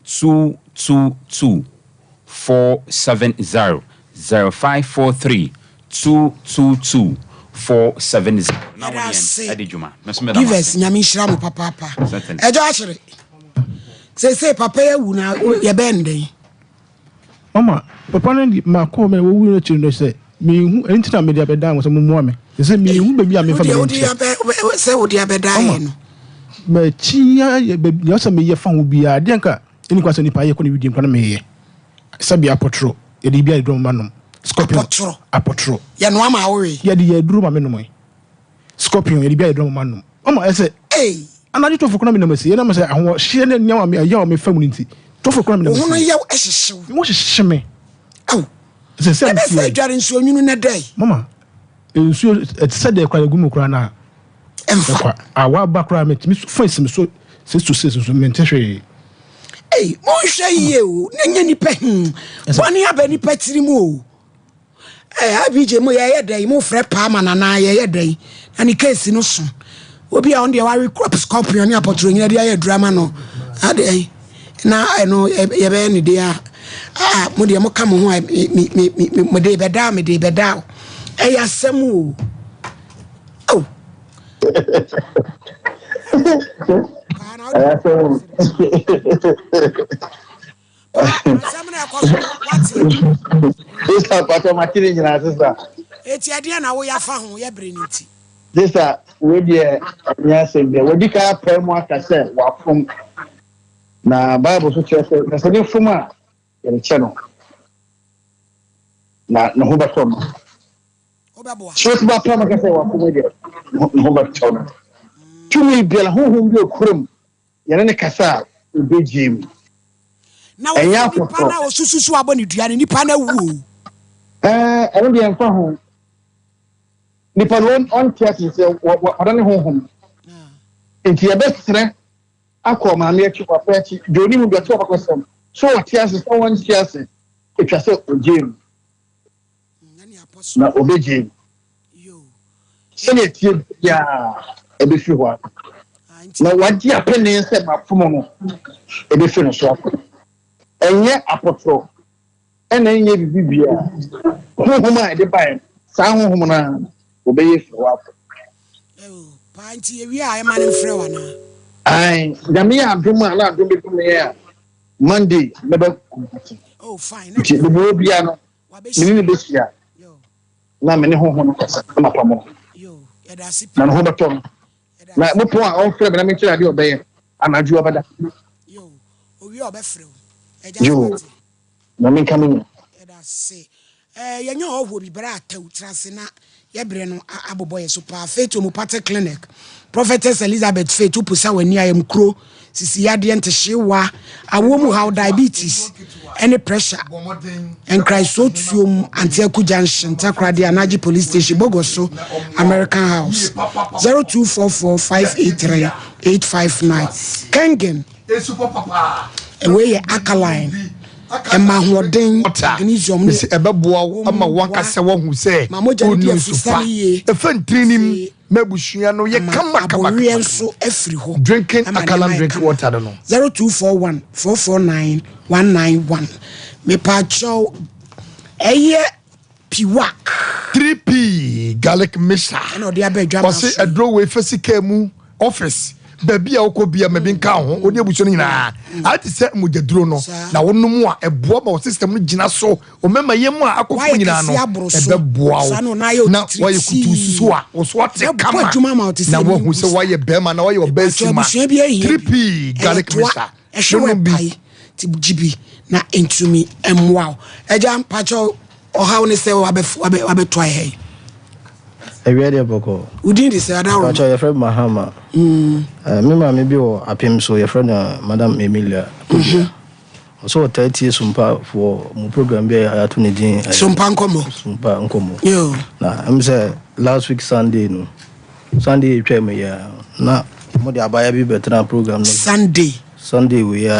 222 470 0543 222 470. Now Adijuma. Give us nyami shiramu papa. Ejo ashire. Say papa ya wuna ye bende. Mama, papa na ma ko me wo wu no chiri no say me hu entina me dia beda wo so mo mo me. Say me hu baby a me fa me. Say wo dia beda no. Me chinya ye baby yo say me ye fa wo bia de nka eni kwase nipa ye ko ne video nkwana me ye sabi apotro ye di bia edro manom scorpion apotro ye no ama we ye di ye duro ma menom scorpion ye di bia edro manom omo ese anadi to fokona me na masi ye na mase ahwo hye ne nyawa me ya o me famu nti to fokona me na masi wo no ye ehyehew mo hyehye me aw se dware nsuo nwunu na dai mama nsuo etse de kwa gumu kura na emfa awa bakra me timi voice me so 6 to 6 so mentehwe mo hwe yie o nanya nipa boni aba nipa tirimu o abije mo ye dai mo frɛ pa ma na ye dai ani case no so obi a on dey worry crop scorpion ni apotro nyina dey drama no adai na no ye be ni dey mo dey mo ka mo ho mo dey beda me dey beda asem o oh Sister, Pato Matini, sister. It's idea now we are found, we bring it. Sister, we dear, yes, and we did a pair more cassette, walk from na Bible, so church, there's a new format in the channel. Na no hoba toma. So it's about Pama cassette, walk from there. No hoba toma. To me, Bill, who you crum, you're in a cassette, you be Jim. Now, I have to panel susu aboni duane ni panel wu. I don't be for home. Nipa on theatre say what on home. Into your best friend, I call my near to a party, Johnny will be talk about some. So what tears someone tears it. If I say Jim. Now obey Jim. Send it yeah, a bit few one. Now what dear penny said my fumono, a bit finished. Enye apotro enye bibia homa de bai sa homa na obeye fwa panti ewi a ma ne frɛ wa na ai dami adom ala adom be me ya Monday mebe oh fine ti be bia no me ni be sia na me ne homa no kasa ma pamo ya da sipi na homa tom na mo po a on frɛ me na me kira de obeye anaju obada owi obefrɛ yo na me coming yenye owo bi bra ataw trase na ye bre no aboboye so pa faith omopate clinic prophetess Elizabeth faith upusa wani ayem kro sisi yade ntehyewa awomu how diabetes any pressure and chrysothium antiaku junction takrade anaji police station bogoso American house 0244583859 Kengen super papa ewe ye alkaline ema hoden magnesium ni ebeboa ama wakase wo hu se onu sufa efentrinim mabusua no ye kama so afri ho drinking alkaline drinking water no 0241449191 me pa chow eye piwak 3p garlic mixture no dia be dwama wose edro we fasika mu office baby a okobia me bin ka ho oni abuso no nyina ati se mujaduro no na wonum a eboa ma system no gina so o mema yem a akofo nyina no ebeboa wo na waye kutu susu a wo so ate kama na wo hu se waye bema na waye obesima 3p garlic mixture ehwe pai ti gibi na entumi emwa eja mpacho oha woni se wabeto ahe Ewia boko. Udin de say adawo. Pacho your friend Mahama. Me ma me bi o apem so your friend Madam Emilia. So 30 years Sompa for mo program bi ato ne din. Sompa Nkomo. Sompa Nkomo. Yo. Na am say last week Sunday no. Sunday twa me ya. Na mo de abaya bi betra program no. Sunday we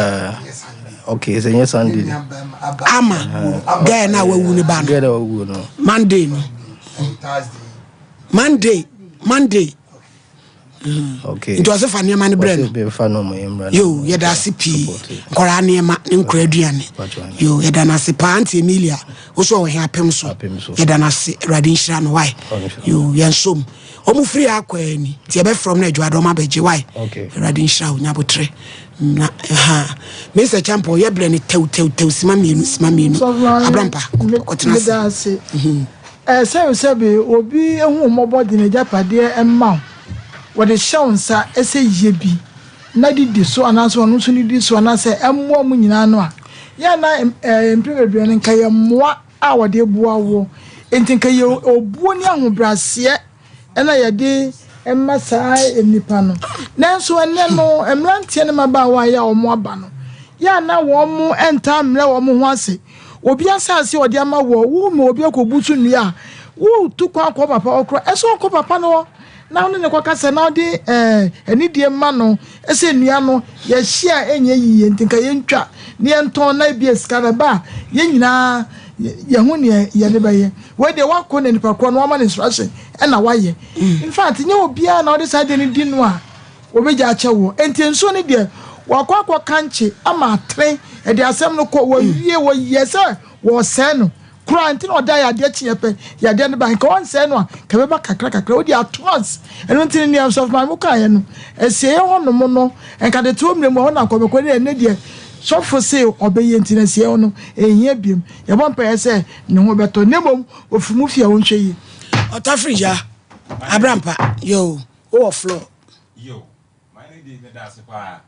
okay, so yes Sunday. Ama. Guy na wawu ne ba no. Guy na wawu no. Monday no. Monday. Okay. It was a funny man brain. Yo, yeda CP. Kora niema nkora aduane. Yo, yeda na se pa Auntie Emilia. Oso we apem so. Yeda na se radin hira no why. Yo, yensom. Omu free akwa ni. Ti ebe from na adwado ma beje why. Radin hira onya botre. Na Mr. Champo ye bre ni tew sima mienu. Abrampa. Otena se. Say obi ehu mobodi ne japade emma wo de shonsa ese yebi na didi so anaso no so ni di so anase emmo mu nyina no a ya na emprebebre ne nka ye moa a wo de bua wo entinka ye obuo ni ahobrase na ye de emma sai enipa no nanso ene no emrantie ne maba wa ya omo aba no ya na wo mu enta mre wo mu ho ase obi asase odi ama wo me obi akobutu nua wo tu kwa papa okro eso ko papa no na one ne kwakasa na ode anidie ma no ese nua no ye hia enye yiye ntinka ye ntwa ne enton na bia ska na ba ye nyina ye hu ne ye ne baye we de wako ne nipa ko no ma instruction e na waye in fact nye obia na ode side ne di no a obeja achewo entenso ne de wakwa kanche ama atre e de asem no ko wo wie wo yese wo se no Grant no die ya de chiepe ya de ba nka won se no a ka be ba kakra wo di atons eno tin ni am of my muka ye no esie hono mo no enka de to mre mo ho na ko be ko ne de so for say obeye ntin esie hono ehia biem ye bon pa se ne ho beto ne mom ofumu fia won hwe yi otafrija abrampa yo o floor yo my name is Dasipa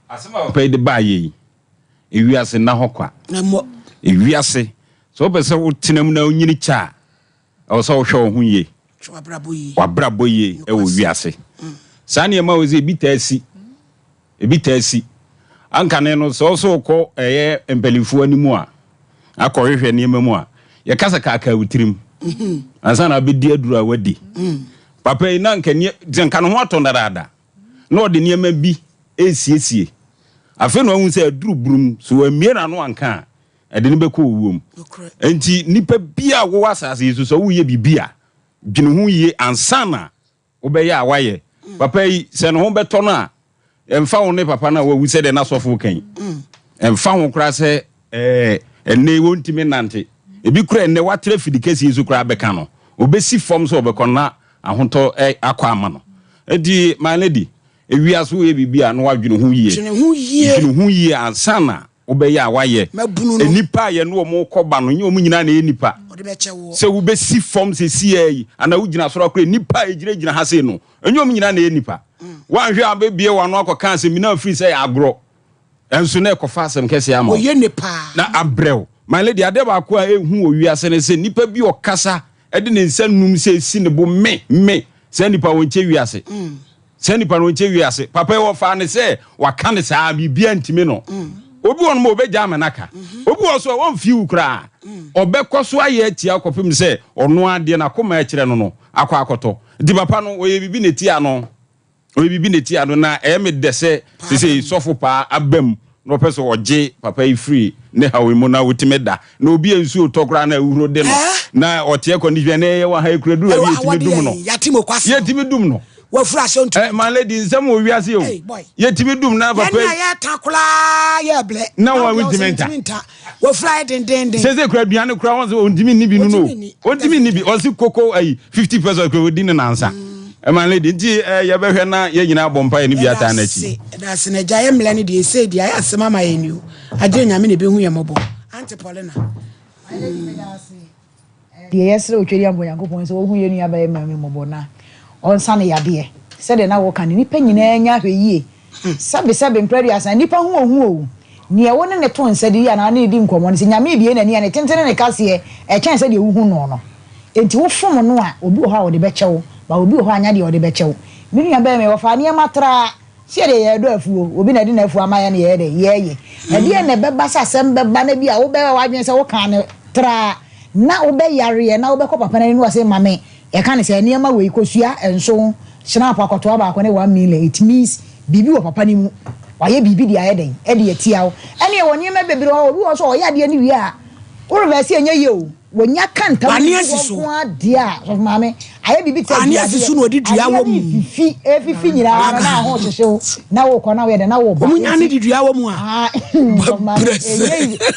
asema pay the buy ewiase na hokwa na mo ewiase so be se wo tinam na onyini cha o so wo hwe ho ye wabrabo ye e wo wiase sane ma wo ze ebitasi anka ne no so ko eye empelifu animu a akohwehwe ne mamu a ye kasa kaka wutirim ansa na bedi aduru a wadi papa ina nka ne nka no ho atondada na ode ne ma bi esiesie afi no hu se aduru burum so amiera no anka ede ne beko wuom enti nipa bia wo asase yesu so wo ye bibia dwene hu ye ansana wo be ya waye papa yi se no ho beto no a emfa wo ne papa na wo se de na sofo kan emfa wo kra se ene wontimi nante ebi kura ene watre fidikesi yesu kra beka no obesi form so obekona ahonto akwa ama no edi my lady ewiaso ye bibia no wadwene hu ye ansana obeya waye enipa ye no mo koba no nye omu nyina na enipa se wo be si form se si yi ana wo gina soro akure nipa ejira ha se no enye omu nyina na enipa wanhwe abebie wano akoka se mina free se agro enso na ekofa asem kese ama oye nipa na abrew my lady ade ba ko a ehu owiase ne se nipa bi okasa ede ne nsanum se si ne bo me se nipa wonche wiase se nipa wonche wiase papa wo fa ne se waka ne sa bibia ntimi no obi won mo obeja amenaka obi wo so won fi ukra obekọso aye atia akopim se ono ade na koma akire no akoto di papa no oye bibi netia no na eme dese se sofo pa abam no person oje papa yi free ne hawe mo na wotimeda na obi ensu otokra na ewuro de no na otie condition na ye wa ha ekredu abi etimi dum no yetimi dum no wa frasho ntu my lady nsam wo wiase o yetimi dum na papa ya takula ya ble na wa wintimenta wa fry den seze kura duane kura won se ondimi ni bi no ondimi ni bi osi koko ayi 50% kura wodi na ansa my lady nti ya behwe na ye nyina bompa ni bi ata na chi da se na jaye mle ni de se dia ya sema ma yenu ade nyame ne behu ye mobo anti Paulina de yesre otweri ambo yankopon se wo hu yenu ya ba ye mame mobo na onsane yade se de na wo kan ni pa nyina nya hwe yie sabe mprari asan nipa hu o ni e woni ne to nsade ya na na edi nkomo ne se nyame bie na ni ya ne tentene ne kase e chen se de wo hu no enti wo fom no a obi ho a wo de bechewo ba obi ho anya de wo de bechewo minu ya ba me wo fa ne matra se de ye do afuo obi na de na afuo amaya ne ye de ye e de ne beba sasem beba na bi a wo be wa dwen se wo kan ne tra na wo be yare na wo be ko papa na ni wo se mame e kan se ne ma we kosua enso snap akoto aba ko ne 1 million it means bibi wo papa ni mu waye bibi dia ye den e de etiawo ene wo ne ma bebiri wo bi wo so o ya de ni wi a wo reverse enye ye o wonya kanta wo dia so mame aye bibi te ani asisu no di dua wo mu fifi nyira na ho hwehwe na wo ko na we de na wo ba munya ni di dua wo mu a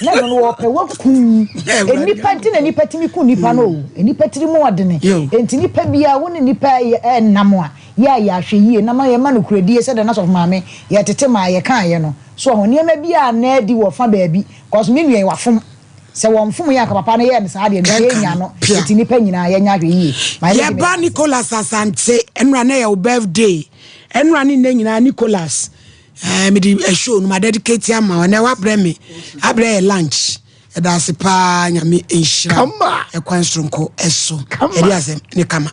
na no wo pe wo ku enipa nti na nipa timi ku nipa no enipa tiri mu odene enti nipa bia wo ne nipa nam a ya hwe yie na ma ye ma no kuradie se de na so mame ye tete ma ye kan ye no so ho ne ma bia na di wo fa baabi cause me nuen wafom se won fum ya ka papa na ye ne sa de nya no enti nipa nyina ye nya hwe yie ye ba Nicholas Asante enra na your birthday enra ni nyina Nicholas me di show no ma dedicate am na wa bre me abre lunch e da se pa nyame enhira e kwanstronko eso e di asem ni kama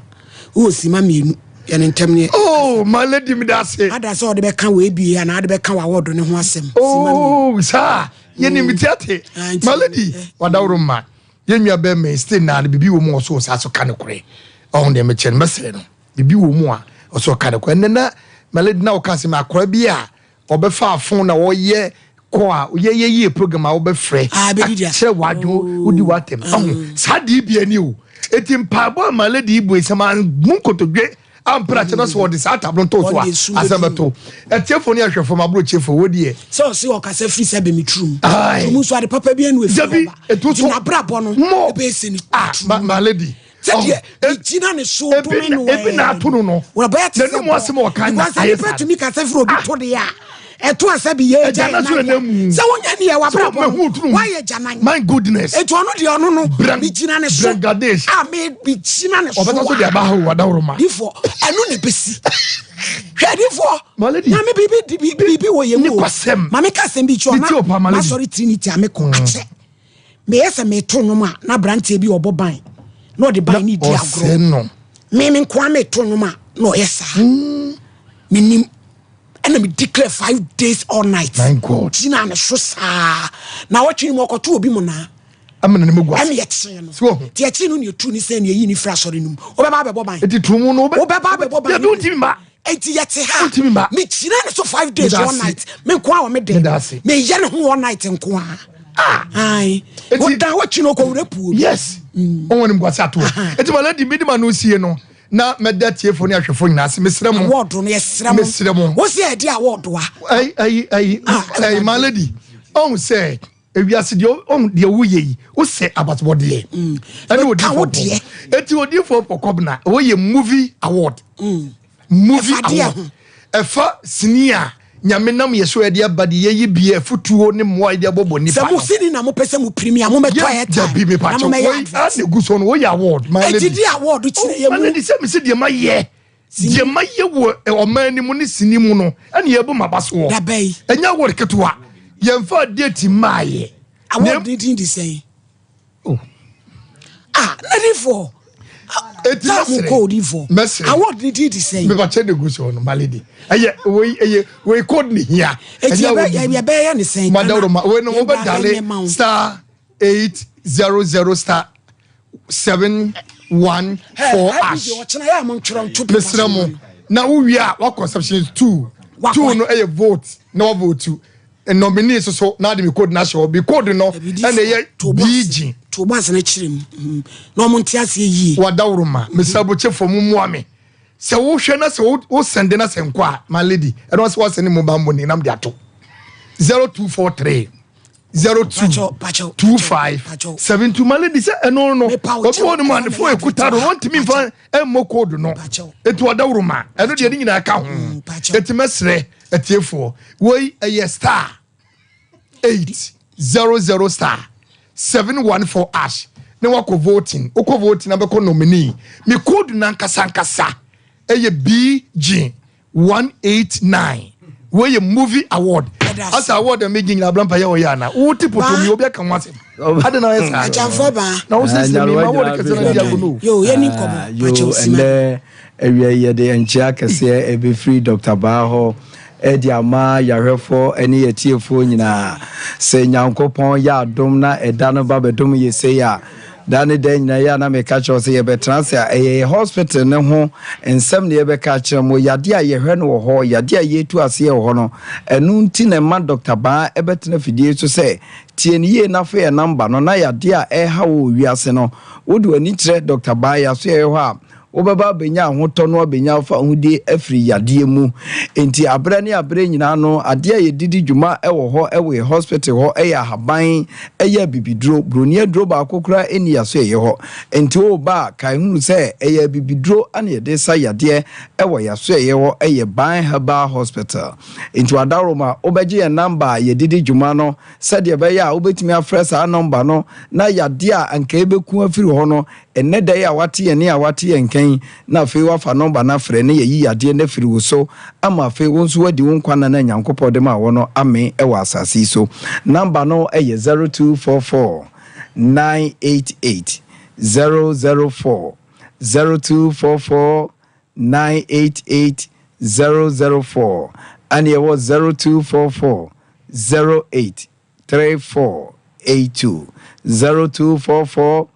o si ma mienu ye ne ntem ne oh my lady me da se ada so de be kan we bi ya na de be kan wa wodo ne ho asem oh sa ye ni mitiate my lady wadawro ma ye nwa be me stay na bibi wo mo so sa so kan kure on de me chen mesere no bibi wo mu a oso ka de ko na malady na o ka se ma akora bi a obefa afon na wo ye ko a ye program a obefre kire wadwo udi watem sadi bi ani o etim pabo malady ibu esema munkotodwe ampra chena so wodi sa tablo to so asameto etiefo ni ahwefo mabro chiefo wodi e so si o ka se free se be me trum mu so ade papa bi anu efi na brabo no be se ni malady Sadia, Gina ne so to me no. Ebi na to no. Wo ba te no mo asem o kan na. I say to me ka se fro bi to de a. Eto asabi ye jana. Se wonya ne e wa brabo. Why ye jana? My goodness. Eto ono de ono no. Bi Gina ne so. Ah me bi Gina ne so. Obeto so de aba ho wada woroma. Before enu ne besi. Hwede for. Na me bibi wo ye mu. Ma me ka sem bi cho na. Ma sorry Trinity ameko ache. Me yesa me to no ma na brante bi oboban. No the buy need agro no me kwa me to no ma no yesa minim and me declare 5 days all night. My God, tina na so saa na watwe mo koto obi mo na amena ne megwa am yetse no ti achi no ne tu ni se ne yi ni fra sori num obeba bebo ban eti tumu no obeba bebo ban ya do ntimi ma eti yetse ha me tina na so 5 days all night me kwa wo me de me ye ne ho all night nko ai woda watwe no ko wrepu yes onwene mkwasa to eti malady midima no sie no na meda tiefo ne ahwefo nyina ase mesrem award no yesrem wo se edi award wa ai malady on say ewiase de on de wuye yi wo se about what de ani odi for eti odi for pokobna wo ye movie award movie award efa senior nyame nam yeso ede abade ye bia futuo ne moa ide abobo nipa se mo sini na mo pese mo premier mo meto ayeta bi me pa cho we ase guso no we award my lady edi award chire ye mu my se me se de ma ye wo o mani mu ne sini mu no ene ye bo mabaso da bai enya award ketua ye mfa date maaye award didn't say ready for award did say me ba che de guso no malady we code ni here ya be ya ni say madawroma we no be dale star 800 star 714 ash mesramo na we are what conception 2 no vote no vote and nominee so na de me code na show be code no na ye bg to bas na chirem no mo ntiase yi wadawroma mesabo chefo muame se wo hwe na se wo sende na se nkwa my lady e no se wo sende mo bambo ni nam de ato 0243 022572 my lady se eno no obi won man fo ekuta no want me fa emmo code no etu wadawroma eno de nyina aka ho etimesre etiefo wey a star 800 star 714 ash ne wako voting oko voting na beko nominee me code na nkasa eye BG 189 wey a movie award as award am making na blampa ya oyana wo tipo to mi obi aka nwase ade na yesa achamfo ba na wo sisi mi ma wo de kase na dia go yo ye ni komo yo ende ewie ye de enchia kase e be free Dr. Baho edi ama yarefo eni yetiefo nyina se nyankopon ya adom na eda no ba bedom ye se ya dane den nyina ya na me ka cho se ye betrans ya e hospital ne ho ensem ne ye be ka che mo yade a ye hwe no wo ho yade a ye tu ase ye wo no enu nti ne ma Dr. Ba e betena fidie so se tie ne ye na fe number no na yade a e ha wo wiase no wo de ani kire Dr. Ba ya so ye ho a obaba benya ahoto no benya fa hudi afri yade mu enti abra ne abra nyina no ade ye didi dwuma ewo ho ewe hospital ho eya haban eya bibidro broni adro ba akokura eni yaso ye ho enti o ba kai hunu se eya bibidro ane ye de sa yade ewo yaso ye ho eye ban haba hospital enti wadaroma obeje ye number ye didi dwuma no se de be ya obetimi afresa number no na yade a anka ebeku afiri ho no enne da ya wate ye ne a wate ye nkan na fe wa fa number na frɛ ne yi yade na firi wo so ama fe wo nso wadi wo nkwana na nyankopɔ de ma wo no ame e wa asase so number no eye 0244 988 004 0244 988 004 and it was 0244 08 3482 0244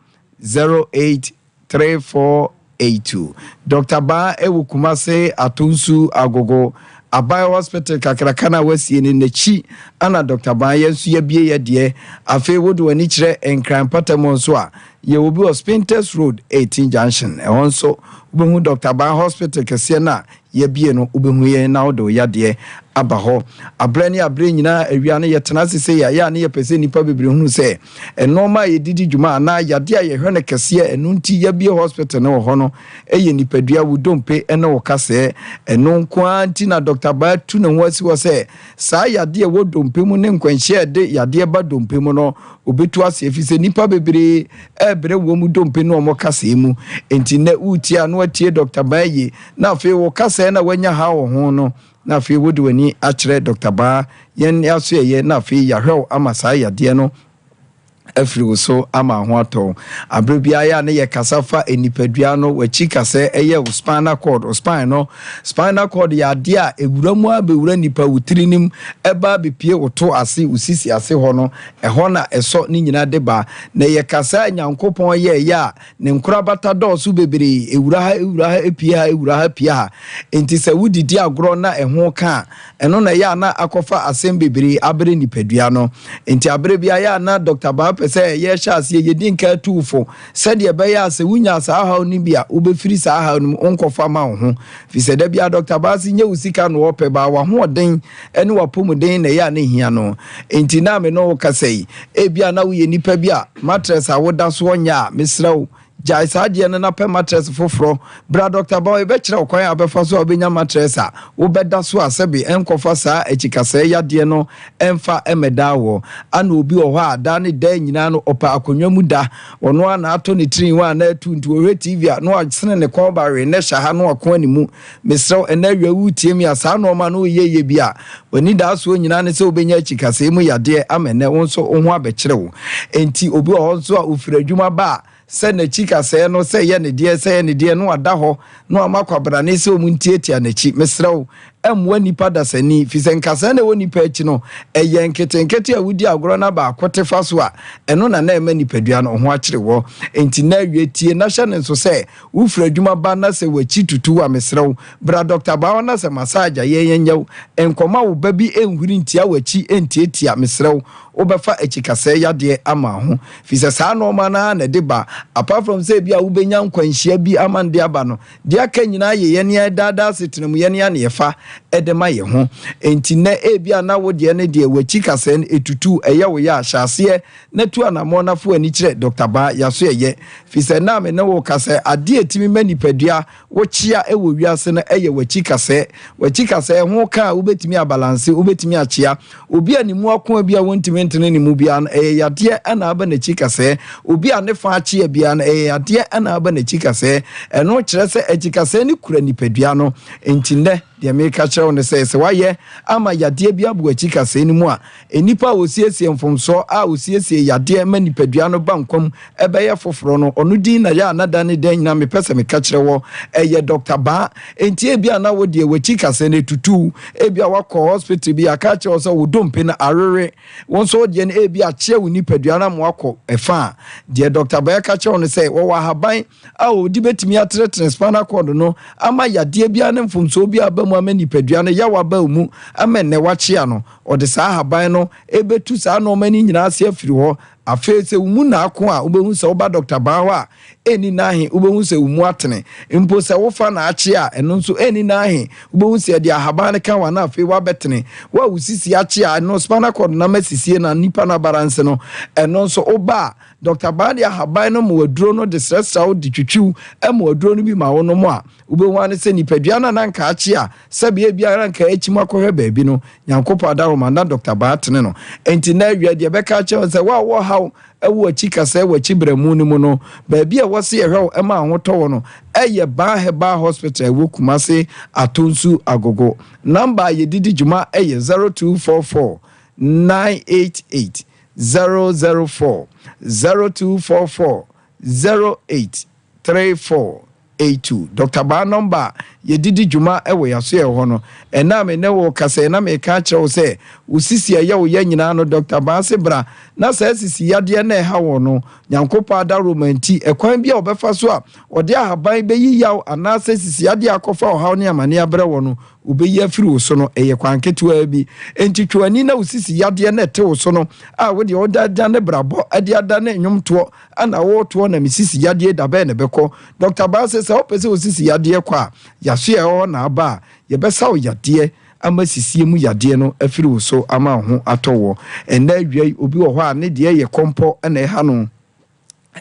08 3482 3482. Dr. Ba ewu Kumase Atunsu Agogo Abai Hospital kakrakana wasi ni nechi ana Dr. Ba yensu yebie yedie afi wodu wani kire enkran patamon so a ye obi Hospinters Road 18 Junction ehonso ubehu Dr. Ba Hospital kese na yebie no ubehu ye na odo yade aba ho abrani abre nyina awiane yetena sese ya ne yepese nipa bebre hunu se enoma yedidi dwuma na yade a yehwe ne kese enu nti yebie hospital ne wo ho no eye nipadua wudompe ene wo kase enu nko anti na Dr. Ba tu ne ho asi wo se saa yade wodompe mu ne nkwanhye de yade ba dompe mu no obetu ase efise nipa bebre ebre wo mu dompe no mo kase mu enti na uti anu atie Dr. Ba yi na afi wo kase na wanya ha wo ho no na afi wodi wani akire Dr. Ba yen aso ye na afi yahwew ama saa yade no afiri so ama ho ato abrabia ya ne ye kasafa enipadua no wachi kase eye spinal cord ya de a ewuramu abewura nipa wutirinim eba bepie woto ase usisi ase ho no eho na eso ni nyina de ba na ye kasa nyankopon ye ya ne nkura bata dɔɔso bebere ewura ha epie ha enti se wudidi agro na eho ka eno na ya na akofa asem bebere abre nipadua no enti abrabia ya na Dr. Ba pese ye shase ye dinka tuufo sede be ya se wunya sa ha ni bia ubefiri sa ha no onkofa ma ho fi se da bia Dr. Ba si nye usika no ope ba wa ho den ene wa pomuden na ya ne hia no enti na me no kasei e bia na wo ye nipa bia mattress a woda so onya mesrawo jai saadie na pe mattress foforo bra Dr. Ba e be kire okwan abefa so obenya mattress a wo beda so asebi enkofa saa echikase yade no emfa emeda wo ana obi wo ha da ne da nyina no opa akonwa mu da ono ana ato ne trin wa na atu nti wo TV a no asene ne kon bare ne sha ha no akon animu mesrew enawia wutie mi asa no ma no yeye bia wani da so nyina ne se obenya echikase mu yade amene won so ho abekire wo enti obi wo so a ofira adwuma ba se na chika se no se ye ne die no ada ho no amakwabra ne se omuntiatia na chi mesrew emwa nipa dasani fisenkasa na woni pa achi no eye nketenkete awudi agoro na ba akotefa so a eno na na ema nipadua no ho akire wo enti na awietie na hye ne so se ufra adwuma ba na se wachi tutu wa mesrew bra Dr. Ba na se massage ye yenyew enkoma wo ba bi enhuri ntia wachi entietia mesrew obefa echikase yade ama ho fise saa no ma na de ba apart from say bia ubenya nkwanhia bi amande aba no de aka nyina ye yene dada setenemu yene ne yefa edema ye ho enti na ebia na wo de ne de wachi kase etutu eye wo ya hyase na tu anamo na fo ani kire Dr. Ba yaso eye fise na me na wo kase ade etimi manipadua wo chia ewo wiase na eye wachi kase ho ka ubetimi abalance ubetimi achia obi animu akon bia wontimi ntene ni mu bia yade ana aba na chikase obi ane fa achia bia na yade ana aba na chikase eno kire se echikase ni kura nipadua no enti ne de America kire on se waye ama yade bia bu echikase ni mu a enipa osiesie mfomso a osiesie yade ma nipadua no bankom ebe ye foforo no onu din na ya anada ne den na me pese me ka kire wo eye Dr. Ba enti e bia na wo de wechikase ne tutu e bia wakọ hospital bia ka kire so wo dompe na arere won so de ne e bia kire wo nipadua na mo akọ efa de Dr. Ba ka kire on se wo wa haban a odi betimi atre transplant cord no ama yade bia ne mfomso bia ba mu ama nipadua no ya wa ba mu ama ne wachia no ode saa haban no ebetu saa no mani nyina ase afiri ho afese umu na akon a ubehu se oba Dr. Ba ho a eni nahi ubehu se umu atene mpo se wo fa na achi a eno nso eni nahi ubehu se de ahaban kan wa na afi wa betene wa usisi achi a no spinal cord na masisie na nipa na balance no eno nso oba Dr. Ba de ahaban no mo waduro no de stressa wo de twitwiw mo waduro no bi ma wo no mo a ubehu ane se nipadua na nka achi a sabe bia na nka echi makohwe baabi no nyankopo adaroma na Dr. Ba atene no enti na awia de beka che se wa how ewo chikase wachi bremu ni mu no baabi a wose ehwe ema ahoto no eye Ba Heba Hospital ewo Kumase Atonsu Agogo number ye didi juma eye 0244 988 004 0244 083482 Dr. Ba number ye didi juma ewo yaso ye ho no ena me ne wo kase na me ka kire wo se usisi ye wo ye nyina no Dr. Ba se bra na sɛ sisi yadeɛ na ɛha wɔ no nyankopɔn ada romanti ɛkwan bi a ɔbɛfa so a ɔde ahaban bɛyi yaw anaasɛ sisi yadeɛ akɔfa ɔhaw ne amane abrɛ wɔ no wobɛyi afiri wo so no ɛyɛ kwan ketewa bi enti twani na wo sisi yadeɛ na ɛte wo so no a wode ɔda ne brabɔ ade ada ne nnwomtoɔ ana wɔtoɔ na mesisi yadeɛ dabɛɛ ne bɛkɔ Dr. Baase sɛ wopɛ sɛ wo sisi yadeɛ kɔ a yaso ɛwɔ na aba a yɛbɛsa wo yadeɛ ama sisie mu yadeɛ no afiri wo so ama ho atɔ wɔ ɛnna awia obi wɔ hɔ a ne deɛ yɛ kɔmpɔ ɛna ɛha no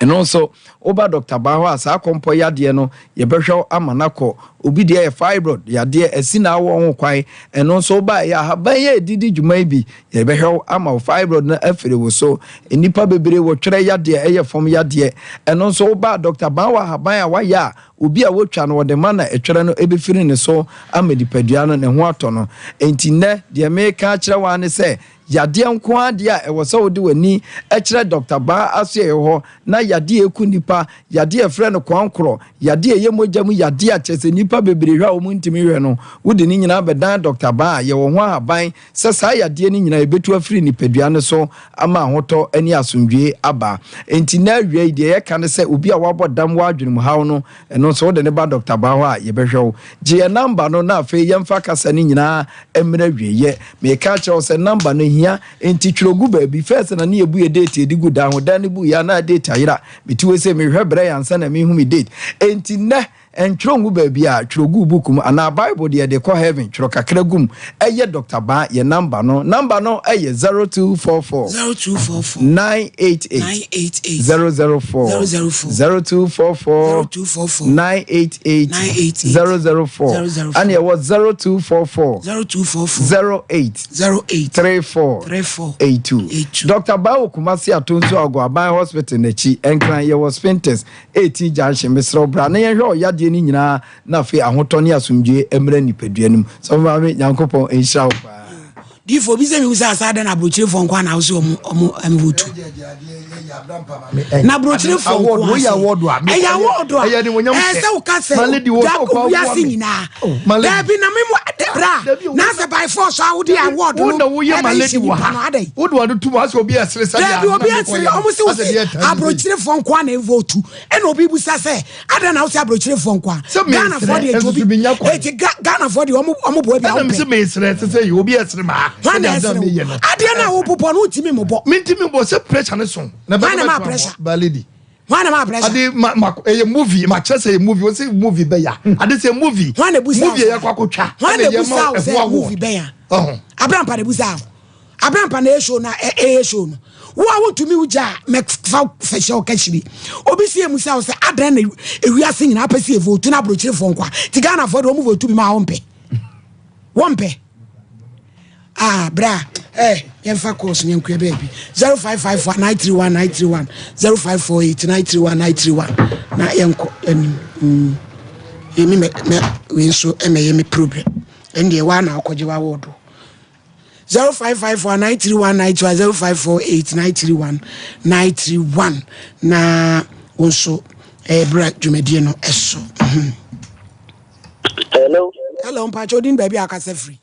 ɛno nso woba Dr. Baho a saa kɔmpɔ yadeɛ no yɛbɛhwɛ ama nakɔ obi deɛ yɛ fibroid yadeɛ asi na awɔ ho kwan ɛno nso woba yɛ ahaban yɛ edidi dwuma bi yɛbɛhwɛ ama fibroid no afiri wo so nipa bebree wɔtwerɛ yadeɛ ɛyɛ fam yadeɛ ɛno nso woba Dr. Baho ahaban a wayɛ a obi a wotwa no wɔde ma na ɛtwerɛ no ɛbɛfiri ne so ama dipadua no ne ho atɔ no enti nnɛ deɛ meka kyerɛ wa ne sɛ yadeɛ nko adeɛ a ɛwɔ sɛ wode w'ani ɛkyerɛ Dr. Baho aso yɛ hɔ na yadeɛ eku nipa yadeɛ frɛ no kwankorɔ yadeɛ yɛ mogya mu yadeɛ a kyerɛ sɛ nipa bebree hwɛ a wɔn ntumi hwɛ no wode ne nyinaa bɛdan Dr. Baho a yɛwɔ ho ahaban sɛ saa yadeɛ no nyinaa yɛbɛtu afiri nipadua no so ama ahotɔ ne asomdwie aba enti na awie deɛ yɛka ne sɛ obi a wabɔ dam wɔ adwene mu haw no ɛno nso wode ne ba Dr. Baho a yɛbɛhwɛ wo gye yɛ namba no na afei yɛmfa kasa no nyinaa mmerɛ wieyɛ meka kyerɛ wo sɛ namba no hia enti twerɛgu baabi first na ne yɛbu yɛ date yɛdi gu da ho da ne bu yɛ na date ayera metiwe sɛ mehwɛ brɛ yansa na mehu me date enti nnɛ ɛntwerɛ ngu baabi a twerɛgu book mu anaa Bible deɛ de kɔ heaven twerɛ kakra gum ɛyɛ Dr. Baho yɛ namba no ɛyɛ 0244 988 004 0244 988 004 and yɛwɔ 0244 08 34 82 Dr. Baho Kumasi Atonso Agwaban Hospital n'akyi ɛnkran yɛwɔ Spinters 18 junction Mesro Bra na yɛhwɛ ɔyade ni nyinaa na afei ahotɔ ne asomdwe emra nipadua nim so ma me nyankopɔn enhyira wo pa difo bi se mi usa asada na brochire fo nkwa na wo omo amiwotu na brochire fo nkwa ya wodo a eya wodo a eya ni wonyam se wo ka se da ko bia singina da bi na memo adebra na se by force awudi award no wo ye maledi wa wodo ado tu ma se obi esresa ya da bi obi esre omo se wo abrochire fo nkwa na votu e na obi busa se ada na wo se abrochire fo nkwa Ghana for the obi e Ghana for the omo bo bia o me se me esre se ye obi esre ma adịa na wo popo no timi mo bo mentimi bo se pressure ne so na ba pressure baledi wana ma pressure ade a movie ma chese a movie o se movie be ya ade se movie movie ya kwakotwa wana busa se movie be ya abrampa de busa abrampa na show na show no wo a wontumi uja me fa fashion kashiri obi sie musa se adan na ewiase nyina apese vote na brochire fo nkwa ti Ghana for do mo vote bi ma wompe bra yemfa course nyankua baby 0554931931 0548931931 na yenko emi me we so emeye me problem ende wa na akoje wa wodo 0554931931 0548931931 na wonso bra dwumadie no eso hello mpacho din baby akase free.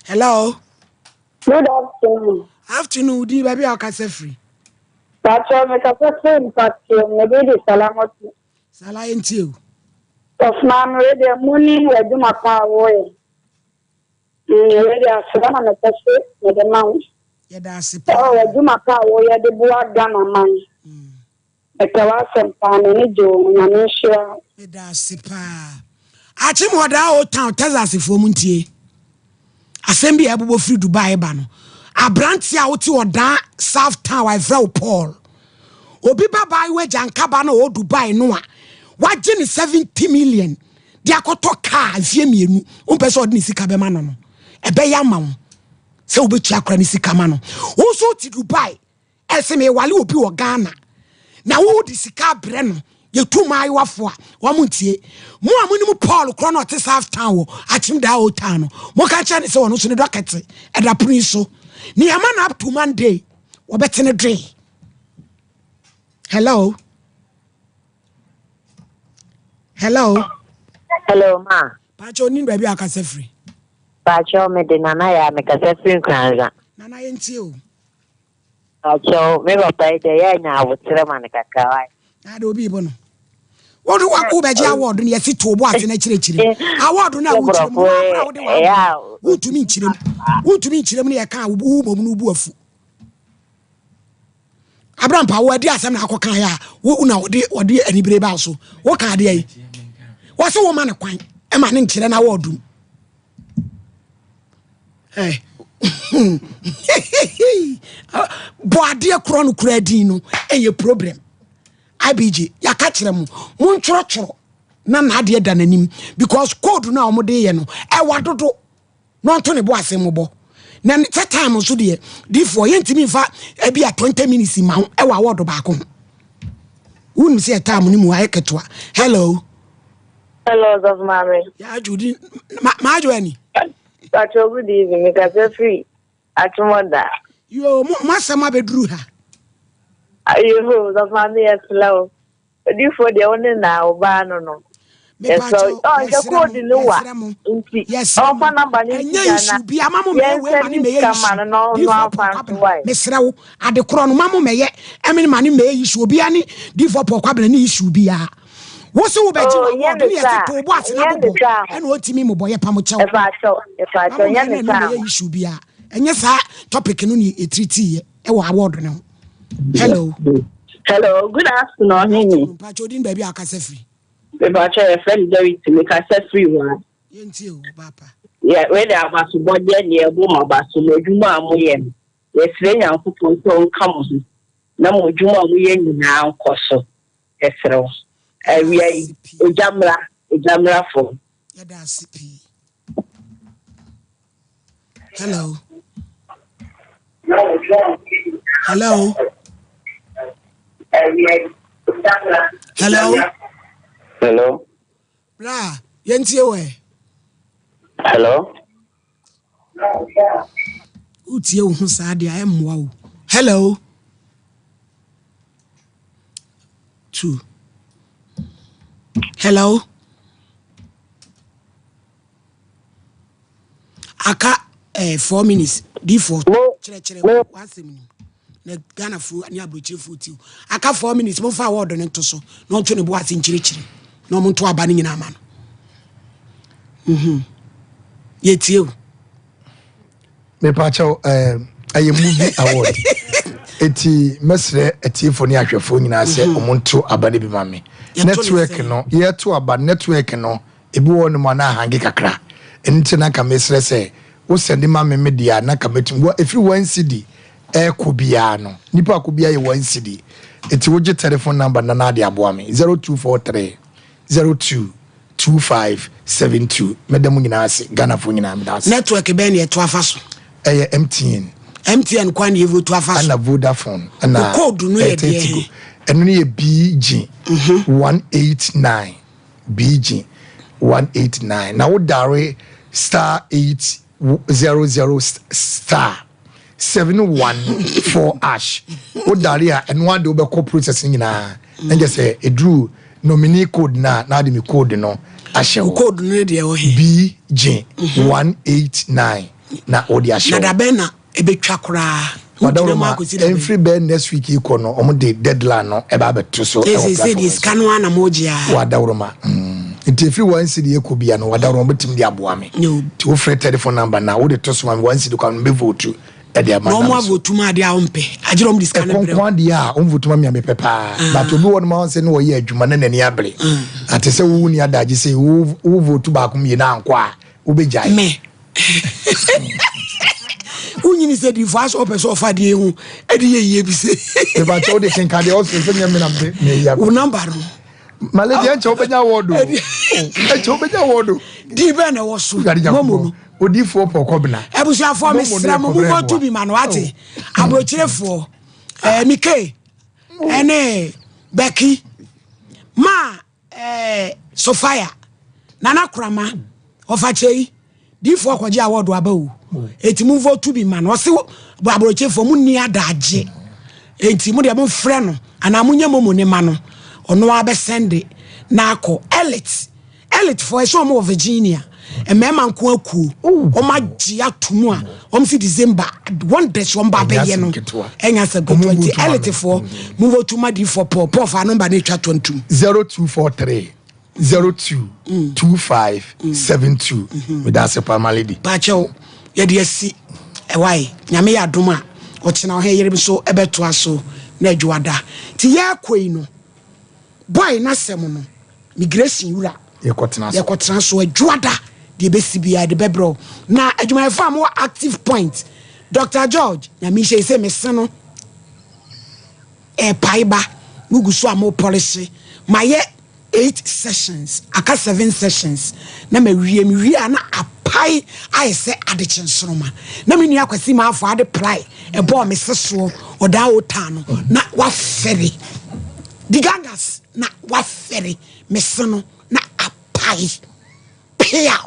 Hello. Good afternoon. Afternoon, di baby akase free. Pacho me ka free patio me di salamoti. Sala enti o. Of man we de money we do mapa wo. We de asana me pese me de man. Ye da sipa. Oh we do mapa wo ye de bua Ghana man. E ka wa sempa me ni jo na me shia. Ye da sipa. Achim oda o town Texas fo mu ntie. Assembly abubo free Dubai ba no abranti a woti odan South Town I frau Paul obi baba we jankaba na o Dubai no a waje ni 70 million dia akoto car afie mienu o pese odini sika be ma no ebe ya ma wo se obetu akra ni sika ma no wo so ti Dubai ese me wale obi wo Ghana na wo di sika bre no ye tu mai wafo a wo muntie mo amunimu Paul krono te South Town wo achim da o town no mo ka cha ne se wono so ne dokete e da prin so ni ama na up to Monday wo betene dre. Hello ma Pacho ni baby akase free Pacho me de nana ya me kase fin kranza. Nana yentio. Pacho me ba pa de ya nya wotre man kakawai. Na do bi bono. Wodu wa be je award ne yesi to bo ase na chire. Award na wo chire mu na wo de wa. Wutumi nchirem. Wutumi nchirem ne ye kan wo bom no bu afu. Abraham pa wo adi asem na akokan ya wo na odi anibere ba so. Wo ka ade yi. Wo se wo ma ne kwan. E ma ne nchire na award. Hey. Boade akro no kura din no eye problem. IBG ya ka kire mu ntworo na ade da nanim because code na omode ye no e wadodo no nto ne bo asem bo na that time so de for yentimi fa e bia 20 minutes ma e wa wodo ba ko wonu se time ni mu aye ketwa. Hello of mama ya judi ma joani Pacho good evening me kase free atumoda yo masama bedru ha ayo of mama yes slow for the one now ba no yes so the code no wa yes ofa number ni nya bi amamu me we mani me ye no fan mesrew ade kro no mamu me ye emini mani me ye issue obi ani D4 pokwa ni issue bia wo se wo beji wo do ne yesi to bo ase na bo ena otimi mo boye pam chew if I show nya ne me ye issue bia enye sa topic no ni etriti ye e wo award no. Hello good afternoon hini Pacho din baby akase free Pacho your friend David to make us free one yenti o papa yeah we dey abaso body ne ebo ma abaso modwuma amoye yes re nyankopon to nkam na modwuma amoye nyina nkoso esrew we ojamra for yada CP. Hello bra yenti we hello utie wo sa dia emwa wo. Hello 2 hello aka 4 minutes D4 chere wasem na Ghana fu ani abrochire fu ti aka 4 minutes mo fa award no to so no to ne bo ase nchire no mo to aba ni nyina ama no yetie me pacho aye movie award eti mesre etiefo ni ahwefo nyina se omonto aba ne bi mame network no ye to aba network no ebi wo no ma na hange kakra enti na ka mesre se wo send mame media na ka metim wo efi 1 CD ko bia no nipa ko bia ye 1 CD eti wo je telephone number na na de aboa me 0243 022572 medam nyina ase Ghana fo nyina me das network be ne to afaso MTN kwa ni evo to afaso ana Vodafone ana code no ye de eno ne BG 189 BG 189 na wo dare star 800 star 714 ash wo dare a eno ade wo be call process nyina nje say edru nominee code na de me code no ashe code no de wo BG 189 na odi ashe na da be na ebetwa kora Wadawroma every bed next week iko no omo de deadline no e ba beto so e say this kanu ana moja wadawroma nti every one city ekobia no wadawroma betim de aboa me ti wo free telephone number na wo de to so ma one city kwa me vote e de amana no mo vote ma de a ompe agirom dis kan bre kon de a on vote ma me pepa but obi won ma say no wo ye adwuma na nani abre ate say wo ni adaji say wo vote ba ko me na anko a wo be jai me unyini se di fast up so fa di hu e di ye bi se e ba cho de ken kan de also se nyame na me ya u number no maledi en cho benya wodo e cho benya wodo di be na wo so momo odi fo pokobna e bu sha fo me sra mo mo to bi manuate abrochirefo mike ene Becky ma Sofia nana krama ofachei di fo kwaje award aba o enti mu vote bi man o se abrochirefo mu ni adaje enti mu de mo frɛ no ana munye momo ne ma no ono abe send na akọ elite for so mo Virginia mema nko aku o ma gye atomu a o msi December one dash one ba be ye no enya se go 20 elite for move to madi for Paul fa number na twa 22 0243 022572 with that super malady pacho ye de asi why nyame ya dom a o chena o yere bi so ebeto aso na adwada ti ya kwei no boy na sem no migration wura ye kotena so adwada de besi bia de bebro na adwuma fa mo active point Dr. George nyame she say mese no paiba muguso amo policy maye 8 sessions aka 7 sessions na mawie na apai aye se adechen soroma na menu akwasi ma afọ ade prai ebo me seso oda otano na wa fere digangas na wa fere meseno na apai pia